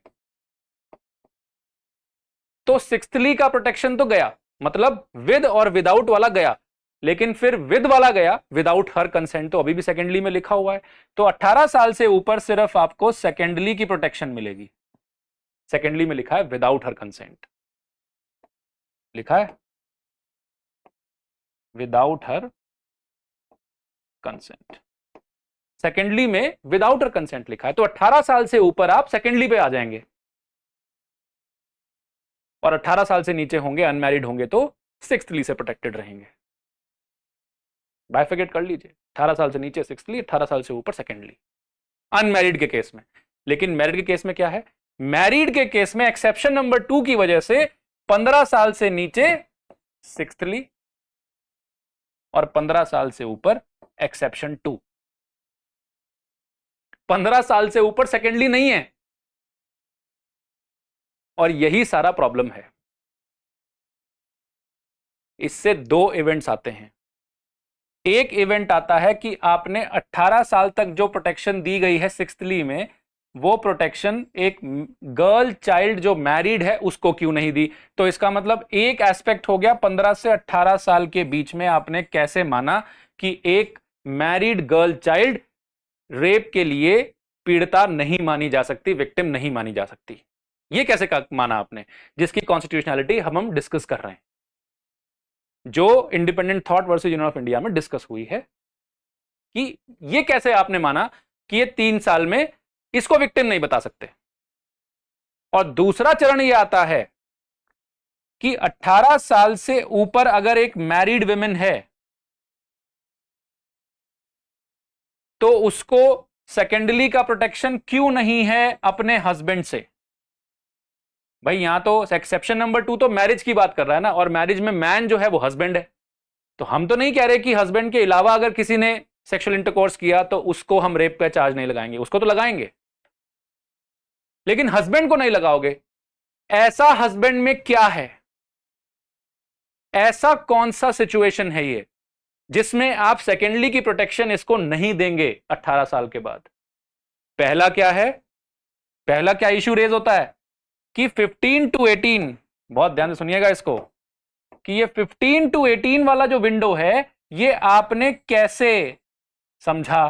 तो सिक्स्थली का प्रोटेक्शन तो गया, मतलब विद और विदाउट वाला गया, लेकिन फिर विद वाला गया, विदाउट हर कंसेंट तो अभी भी सेकेंडली में लिखा हुआ है। तो 18 साल से ऊपर सिर्फ आपको सेकेंडली की प्रोटेक्शन मिलेगी। सेकेंडली में लिखा है विदाउट हर कंसेंट, लिखा है विदाउट हर कंसेंट, सेकेंडली में विदाउट हर कंसेंट लिखा है। तो 18 साल से ऊपर आप सेकेंडली पे आ जाएंगे, और 18 साल से नीचे होंगे, अनमैरिड होंगे तो सिक्स्थली से प्रोटेक्टेड रहेंगे। बाइफिकेट कर लीजिए, 18 साल से नीचे सिक्स्थली, 18 साल से ऊपर सेकेंडली, अनमैरिड के केस में। लेकिन मैरिड के केस में क्या है? मैरिड के केस में एक्सेप्शन नंबर 2 की वजह से 15 साल से नीचे सिक्स्थली और 15 साल से ऊपर एक्सेप्शन 2। 15 साल से ऊपर सेकेंडली नहीं है, और यही सारा प्रॉब्लम है। इससे दो इवेंट्स आते हैं। एक इवेंट आता है कि आपने 18 साल तक जो प्रोटेक्शन दी गई है सिक्स्थली में, वो प्रोटेक्शन एक गर्ल चाइल्ड जो मैरिड है उसको क्यों नहीं दी। तो इसका मतलब एक एस्पेक्ट हो गया, 15 से 18 साल के बीच में आपने कैसे माना कि एक मैरिड गर्ल चाइल्ड रेप के लिए पीड़िता नहीं मानी जा सकती, विक्टिम नहीं मानी जा सकती। ये कैसे माना आपने, जिसकी कॉन्स्टिट्यूशनैलिटी हम डिस्कस कर रहे हैं, जो independent thought versus union of India में डिस्कस हुई है, कि ये कैसे आपने माना कि ये 3 साल में इसको विक्टिम नहीं बता सकते। और दूसरा चरण ये आता है कि 18 साल से ऊपर अगर एक मैरिड विमेन है तो उसको सेकेंडली का प्रोटेक्शन क्यों नहीं है अपने हस्बैंड से। भाई यहां तो एक्सेप्शन नंबर 2 तो मैरिज की बात कर रहा है ना, और मैरिज में मैन जो है वो हस्बैंड है। तो हम तो नहीं कह रहे कि हस्बैंड के अलावा अगर किसी ने सेक्सुअल इंटरकोर्स किया तो उसको हम रेप का चार्ज नहीं लगाएंगे, उसको तो लगाएंगे, लेकिन हस्बैंड को नहीं लगाओगे। ऐसा हस्बैंड में क्या है, ऐसा कौन सा सिचुएशन है ये जिसमें आप सेकेंडली की प्रोटेक्शन इसको नहीं देंगे 18 साल के बाद? पहला क्या है, पहला क्या इश्यू रेज होता है कि 15 टू 18, बहुत ध्यान से सुनिएगा इसको, कि ये 15 टू 18 वाला जो विंडो है ये आपने कैसे समझा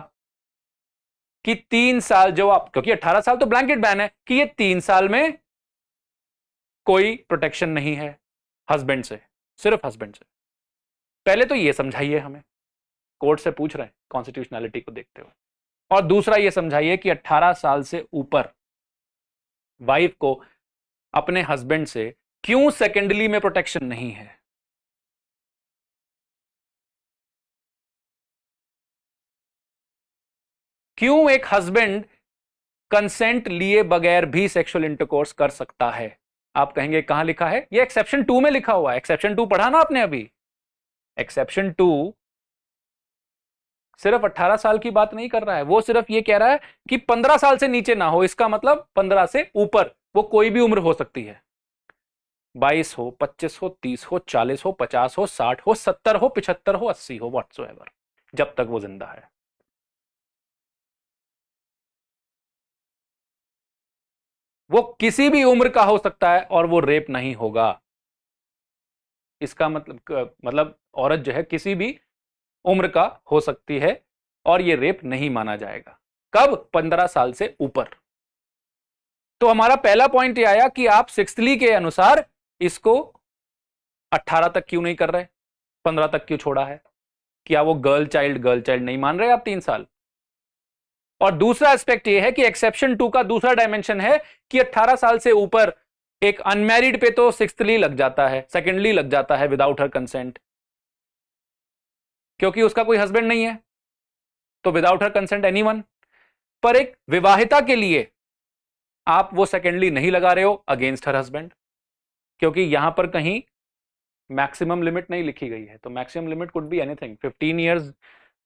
कि 3 साल जो आप, क्योंकि 18 साल तो ब्लैंकेट बैन है, कि ये 3 साल में कोई प्रोटेक्शन नहीं है हस्बैंड से, सिर्फ हस्बैंड से। पहले तो ये समझाइए हमें, कोर्ट से पूछ रहे हैं कॉन्स्टिट्यूशनैलिटी को देखते हुए। और दूसरा ये समझाइए कि 18 साल से ऊपर वाइफ को अपने हस्बैंड से क्यों सेकेंडली में प्रोटेक्शन नहीं है? क्यों एक हस्बैंड कंसेंट लिए बगैर भी सेक्सुअल इंटरकोर्स कर सकता है? आप कहेंगे कहां लिखा है? ये एक्सेप्शन 2 में लिखा हुआ है। एक्सेप्शन 2 पढ़ा ना आपने अभी? एक्सेप्शन 2 सिर्फ 18 साल की बात नहीं कर रहा है, वो सिर्फ ये कह रहा है कि 15 साल से नीचे ना हो, इसका मतलब 15 से ऊपर वो कोई भी उम्र हो सकती है, 22 हो, 25 हो, 30 हो, 40 हो, 50 हो, 60 हो, 70 हो, 75 हो, 80 हो, व्हाट्सोएवर, जब तक वो जिंदा है। वो किसी भी उम्र का हो सकता है और वो रेप नहीं होगा। इसका मतलब औरत जो है किसी भी उम्र का हो सकती है और ये रेप नहीं माना जाएगा। कब? 15 साल से ऊपर। तो हमारा पहला पॉइंट ये आया कि आप सिक्सथली के अनुसार इसको 18 तक क्यों नहीं कर रहे, 15 तक क्यों छोड़ा है? क्या वो गर्ल चाइल्ड नहीं मान रहे आप 3 साल? और दूसरा एस्पेक्ट ये है कि एक्सेप्शन 2 का दूसरा डायमेंशन है कि 18 साल से ऊपर एक अनमैरिड पे तो सिक्सथली लग जाता है, सेकेंडली लग जाता है विदाउट हर कंसेंट, क्योंकि उसका कोई हस्बैंड नहीं है, तो विदाउट हर कंसेंट एनीवन। पर एक विवाहिता के लिए आप वो सेकेंडली नहीं लगा रहे हो अगेंस्ट हर हस्बैंड, क्योंकि यहां पर कहीं मैक्सिमम लिमिट नहीं लिखी गई है। तो maximum limit could be anything, 15 years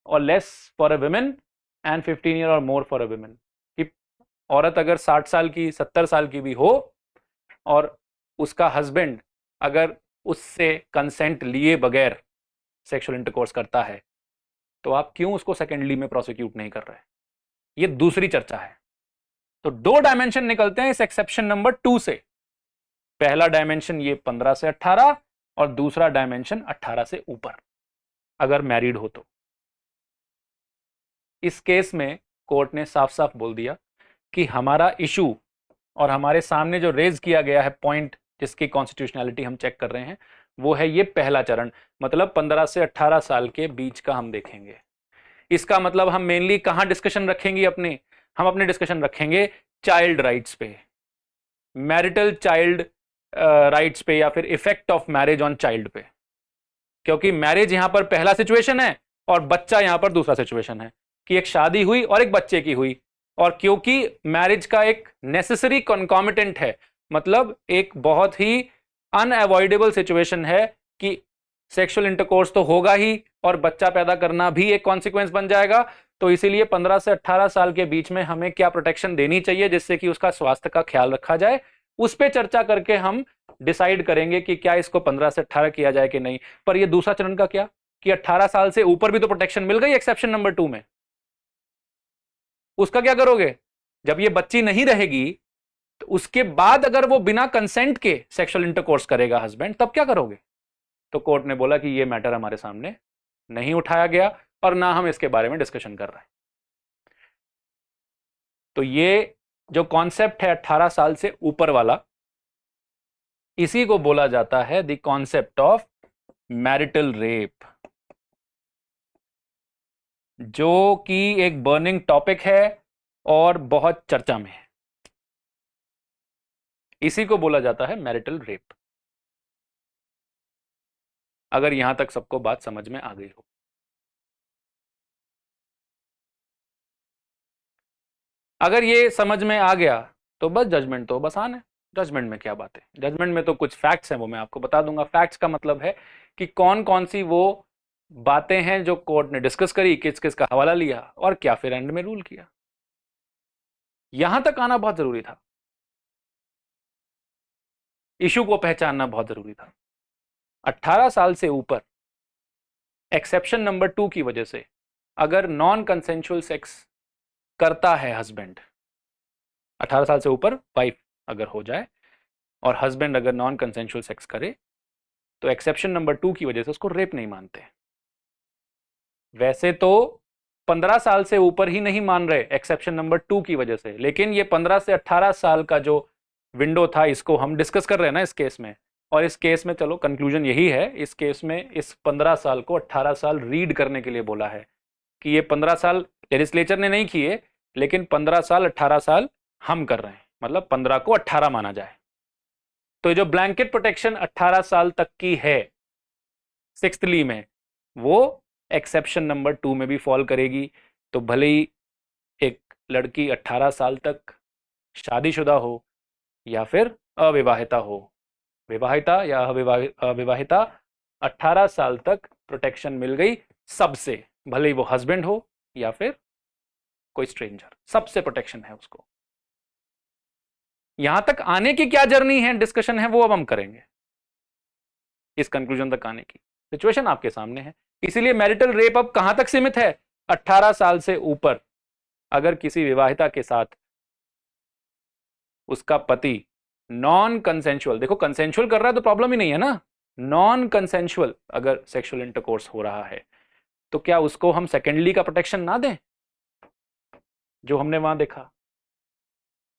or less for a women and 15 year or more for a women. कि औरत अगर 60 साल की, 70 साल की भी हो और उसका हस्बैंड अगर उससे कंसेंट लिए बगैर सेक्सुअल इंटरकोर्स करता है, तो आप क्यों उसको सेकेंडली में प्रोसिक्यूट नहीं कर रहे? ये दूसरी चर्चा है। तो दो डायमेंशन निकलते हैं इस एक्सेप्शन नंबर 2 से। पहला डायमेंशन ये 15 से 18 और दूसरा डायमेंशन 18 से ऊपर अगर मैरिड हो तो। इस केस में कोर्ट ने साफ साफ बोल दिया कि हमारा इशू और हमारे सामने जो रेज किया गया है पॉइंट जिसकी कॉन्स्टिट्यूशनैलिटी हम चेक कर रहे हैं, वो है ये पहला चरण, मतलब 15 से 18 साल के बीच का हम देखेंगे। इसका मतलब हम मेनली कहां डिस्कशन रखेंगे अपने? हम अपने डिस्कशन रखेंगे चाइल्ड राइट्स पे, मैरिटल चाइल्ड राइट्स पे, या फिर effect of marriage on child पे। क्योंकि मैरिज यहां पर पहला सिचुएशन है और बच्चा यहां पर दूसरा सिचुएशन है, कि एक शादी हुई और एक बच्चे की हुई। और क्योंकि मैरिज का एक नेसेसरी कॉन्कॉमिटेंट है, मतलब एक बहुत ही अनअवॉइडेबल सिचुएशन है कि सेक्सुअल इंटरकोर्स तो होगा ही और बच्चा पैदा करना भी एक कॉन्सिक्वेंस बन जाएगा। तो इसीलिए 15 से 18 साल के बीच में हमें क्या प्रोटेक्शन देनी चाहिए जिससे कि उसका स्वास्थ्य का ख्याल रखा जाए, उस पर चर्चा करके हम डिसाइड करेंगे कि क्या इसको 15 से 18 किया जाए कि नहीं। पर यह दूसरा चरण का क्या, कि 18 साल से ऊपर भी तो प्रोटेक्शन मिल गई एक्सेप्शन नंबर 2 में, उसका क्या करोगे? जब ये बच्ची नहीं रहेगी तो उसके बाद अगर वो बिना कंसेंट के सेक्सुअल इंटरकोर्स करेगा हस्बैंड, तब क्या करोगे? तो कोर्ट ने बोला कि ये मैटर हमारे सामने नहीं उठाया गया और ना हम इसके बारे में डिस्कशन कर रहे हैं। तो ये जो कॉन्सेप्ट है 18 साल से ऊपर वाला, इसी को बोला जाता है the concept of marital rape, जो कि एक बर्निंग टॉपिक है और बहुत चर्चा में है। इसी को बोला जाता है मैरिटल रेप। अगर यहां तक सबको बात समझ में आ गई हो। अगर ये समझ में आ गया तो बस जजमेंट तो बस आना है। जजमेंट में क्या बात है, जजमेंट में तो कुछ फैक्ट्स हैं वो मैं आपको बता दूंगा। फैक्ट्स का मतलब है कि कौन कौन सी वो बातें हैं जो कोर्ट ने डिस्कस करी, किस किस का हवाला लिया और क्या फिर एंड में रूल किया। यहां तक आना बहुत जरूरी था, इशू को पहचानना बहुत जरूरी था। 18 साल से ऊपर एक्सेप्शन नंबर 2 की वजह से अगर नॉन कंसेंशुअल सेक्स करता है हस्बैंड, 18 साल से ऊपर वाइफ अगर हो जाए और हस्बैंड अगर नॉन कंसेंशुअल सेक्स करे, तो एक्सेप्शन नंबर 2 की वजह से उसको रेप नहीं मानते। वैसे तो 15 साल से ऊपर ही नहीं मान रहे एक्सेप्शन नंबर 2 की वजह से, लेकिन ये 15 से 18 साल का जो विंडो था इसको हम डिस्कस कर रहे हैं ना इस केस में। और इस केस में चलो कंक्लूजन यही है, इस केस में इस 15 साल को 18 साल रीड करने के लिए बोला है कि ये 15 साल लेजिस्लेचर ने नहीं किए, लेकिन 15 साल 18 साल हम कर रहे हैं, मतलब 15 को 18 माना जाए। तो ये जो ब्लैंकेट प्रोटेक्शन 18 साल तक की है सिक्स्थली में, वो एक्सेप्शन नंबर 2 में भी फॉल करेगी। तो भले ही एक लड़की 18 साल तक शादीशुदा हो या फिर अविवाहिता हो, विवाहिता या अविवाहिता, 18 साल तक प्रोटेक्शन मिल गई सबसे, भले ही वो हस्बैंड हो या फिर कोई स्ट्रेंजर, सबसे प्रोटेक्शन है उसको। यहां तक आने की क्या जर्नी है, डिस्कशन है, वो अब हम करेंगे। इस कंक्लूजन तक आने की सिचुएशन आपके सामने है। इसीलिए मैरिटल रेप अब कहां तक सीमित है, 18 साल से ऊपर अगर किसी विवाहिता के साथ उसका पति नॉन कंसेंशुअल, देखो कंसेंशुअल कर रहा है तो प्रॉब्लम ही नहीं है ना, नॉन कंसेंशुअल अगर सेक्सुअल इंटरकोर्स हो रहा है, तो क्या उसको हम सेकेंडली का प्रोटेक्शन ना दें? जो हमने वहां देखा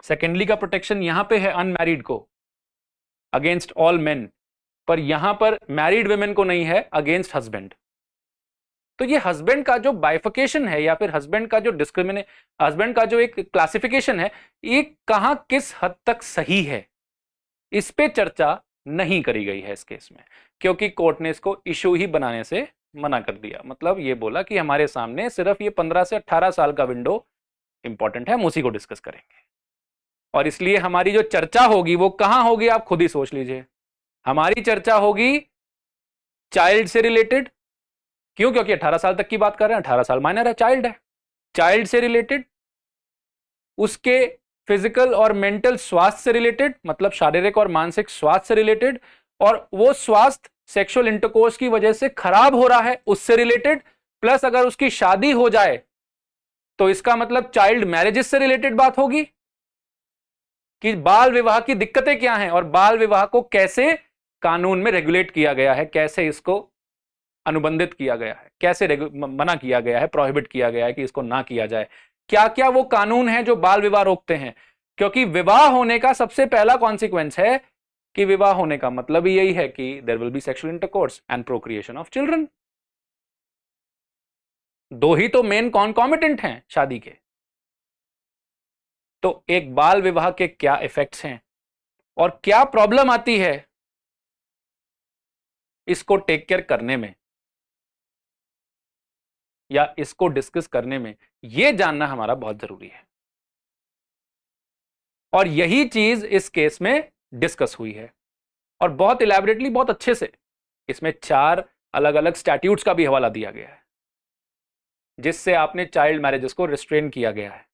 सेकेंडली का प्रोटेक्शन यहां पे है अनमैरिड को अगेंस्ट ऑल मेन, पर यहां पर मैरिड वुमेन को नहीं है अगेंस्ट हस्बैंड। तो ये हस्बैंड का जो बाइफिकेशन है या फिर हस्बैंड का जो हस्बैंड का जो एक क्लासिफिकेशन है, ये कहां किस हद तक सही है, इस पे चर्चा नहीं करी गई है इस केस में, क्योंकि कोर्ट ने इसको इशू ही बनाने से मना कर दिया। मतलब ये बोला कि हमारे सामने सिर्फ ये 15 से 18 साल का विंडो इंपॉर्टेंट है, हम उसी को डिस्कस करेंगे। और इसलिए हमारी जो चर्चा होगी वो कहां होगी, आप खुद ही सोच लीजिए। हमारी चर्चा होगी चाइल्ड से रिलेटेड, क्यों? क्योंकि 18 साल तक की बात कर रहे हैं, 18 साल माइनर है, चाइल्ड है। चाइल्ड से रिलेटेड, उसके फिजिकल और मेंटल स्वास्थ्य से रिलेटेड, मतलब शारीरिक और मानसिक स्वास्थ्य से रिलेटेड, और वो स्वास्थ्य सेक्सुअल इंटरकोर्स की वजह से खराब हो रहा है उससे रिलेटेड, प्लस अगर उसकी शादी हो जाए तो इसका मतलब चाइल्ड मैरिजेस से रिलेटेड बात होगी कि बाल विवाह की दिक्कतें क्या हैं और बाल विवाह को कैसे कानून में रेगुलेट किया गया है, कैसे इसको अनुबंधित किया गया है, कैसे मना किया गया है, प्रोहिबिट किया गया है कि इसको ना किया जाए, क्या क्या वो कानून है जो बाल विवाह रोकते हैं। क्योंकि विवाह होने का सबसे पहला कॉन्सिक्वेंस है कि विवाह होने का मतलब ही यही है कि there will be sexual intercourse and procreation of children. दो ही तो मेन कॉन्कॉमिटेंट हैं शादी के। तो एक बाल विवाह के क्या इफेक्ट्स हैं और क्या प्रॉब्लम आती है इसको टेक केयर करने में या इसको डिस्कस करने में, यह जानना हमारा बहुत जरूरी है। और यही चीज इस केस में डिस्कस हुई है और बहुत इलैबोरेटली, बहुत अच्छे से। इसमें 4 अलग अलग स्टैट्यूट्स का भी हवाला दिया गया है जिससे आपने चाइल्ड मैरिजेस को रिस्ट्रेन किया गया है,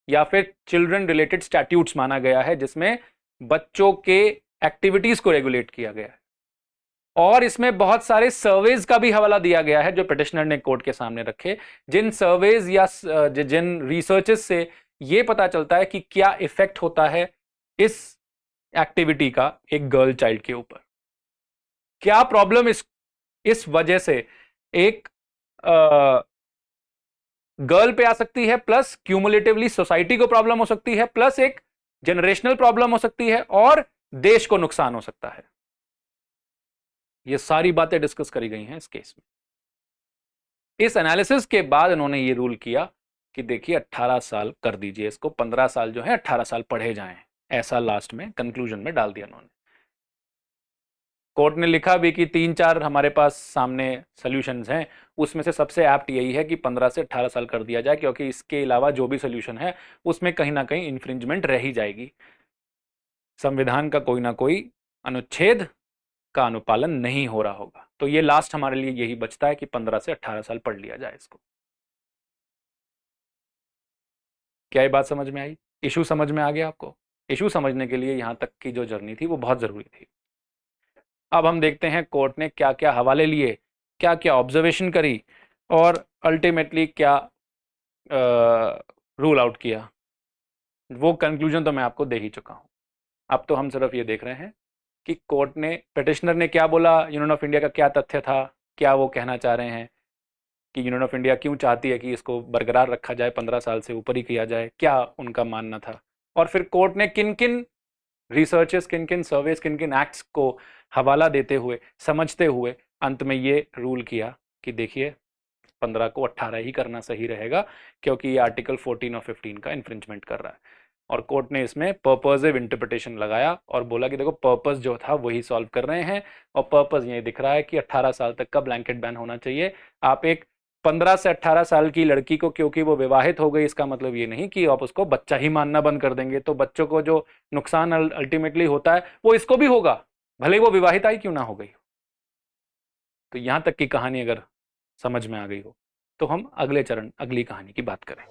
या फिर चिल्ड्रन रिलेटेड स्टैट्यूट्स माना गया है जिसमें बच्चों के एक्टिविटीज को रेगुलेट किया गया है। और इसमें बहुत सारे सर्वेज का भी हवाला दिया गया है जो पिटिशनर ने कोर्ट के सामने रखे, जिन सर्वेज या जिन रिसर्चेस से यह पता चलता है कि क्या इफेक्ट होता है इस एक्टिविटी का एक गर्ल चाइल्ड के ऊपर, क्या प्रॉब्लम इस वजह से एक गर्ल पे आ सकती है, प्लस क्यूमुलेटिवली सोसाइटी को प्रॉब्लम हो सकती है, प्लस एक जनरेशनल प्रॉब्लम हो सकती है और देश को नुकसान हो सकता है। ये सारी बातें डिस्कस करी गई हैं इस केस में। इस एनालिसिस के बाद इन्होंने ये रूल किया कि देखिए 18 साल कर दीजिए इसको, 15 साल जो है 18 साल पढ़े जाएं, ऐसा लास्ट में कंक्लूजन में डाल दिया उन्होंने। कोर्ट ने लिखा भी कि 3-4 हमारे पास सामने सॉल्यूशंस हैं, उसमें से सबसे एप्ट यही है कि 15 से 18 साल कर दिया जाए, क्योंकि इसके अलावा जो भी सॉल्यूशन है उसमें कहीं ना कहीं इंफ्रिंजमेंट रह ही जाएगी। संविधान का कोई ना कोई अनुच्छेद का अनुपालन नहीं हो रहा होगा। तो ये लास्ट हमारे लिए यही बचता है कि 15 से 18 साल पढ़ लिया जाए इसको। क्या ये बात समझ में आई? इशू समझ में आ गया आपको? इशू समझने के लिए यहां तक की जो जर्नी थी वो बहुत जरूरी थी। अब हम देखते हैं कोर्ट ने क्या क्या हवाले लिए, क्या क्या ऑब्जर्वेशन करी और अल्टीमेटली क्या रूल आउट किया। वो कंक्लूजन तो मैं आपको दे ही चुका हूं। अब तो हम सिर्फ ये देख रहे हैं कि कोर्ट ने, पिटिशनर ने क्या बोला, यूनियन ऑफ इंडिया का क्या तथ्य था, क्या वो कहना चाह रहे हैं कि यूनियन ऑफ इंडिया क्यों चाहती है कि इसको बरकरार रखा जाए, 15 साल से ऊपर ही किया जाए, क्या उनका मानना था। और फिर कोर्ट ने किन किन रिसर्चेस, किन किन सर्वेस, किन किन एक्ट्स को हवाला देते हुए, समझते हुए अंत में ये रूल किया कि देखिए 15 को 18 ही करना सही रहेगा, क्योंकि ये आर्टिकल 14 और 15 का इन्फ्रिंजमेंट कर रहा है। और कोर्ट ने इसमें पर्पजिव इंटरप्रिटेशन लगाया और बोला कि देखो पर्पस जो था वही सॉल्व कर रहे हैं, और पर्पस ये दिख रहा है कि 18 साल तक का ब्लैंकेट बैन होना चाहिए। आप एक 15 से 18 साल की लड़की को, क्योंकि वो विवाहित हो गई, इसका मतलब ये नहीं कि आप उसको बच्चा ही मानना बंद कर देंगे। तो बच्चों को जो नुकसान अल्टीमेटली होता है वो इसको भी होगा, भले ही वो विवाहिता ही क्यों ना हो गई। तो यहां तक की कहानी अगर समझ में आ गई हो तो हम अगले चरण, अगली कहानी की बात करें।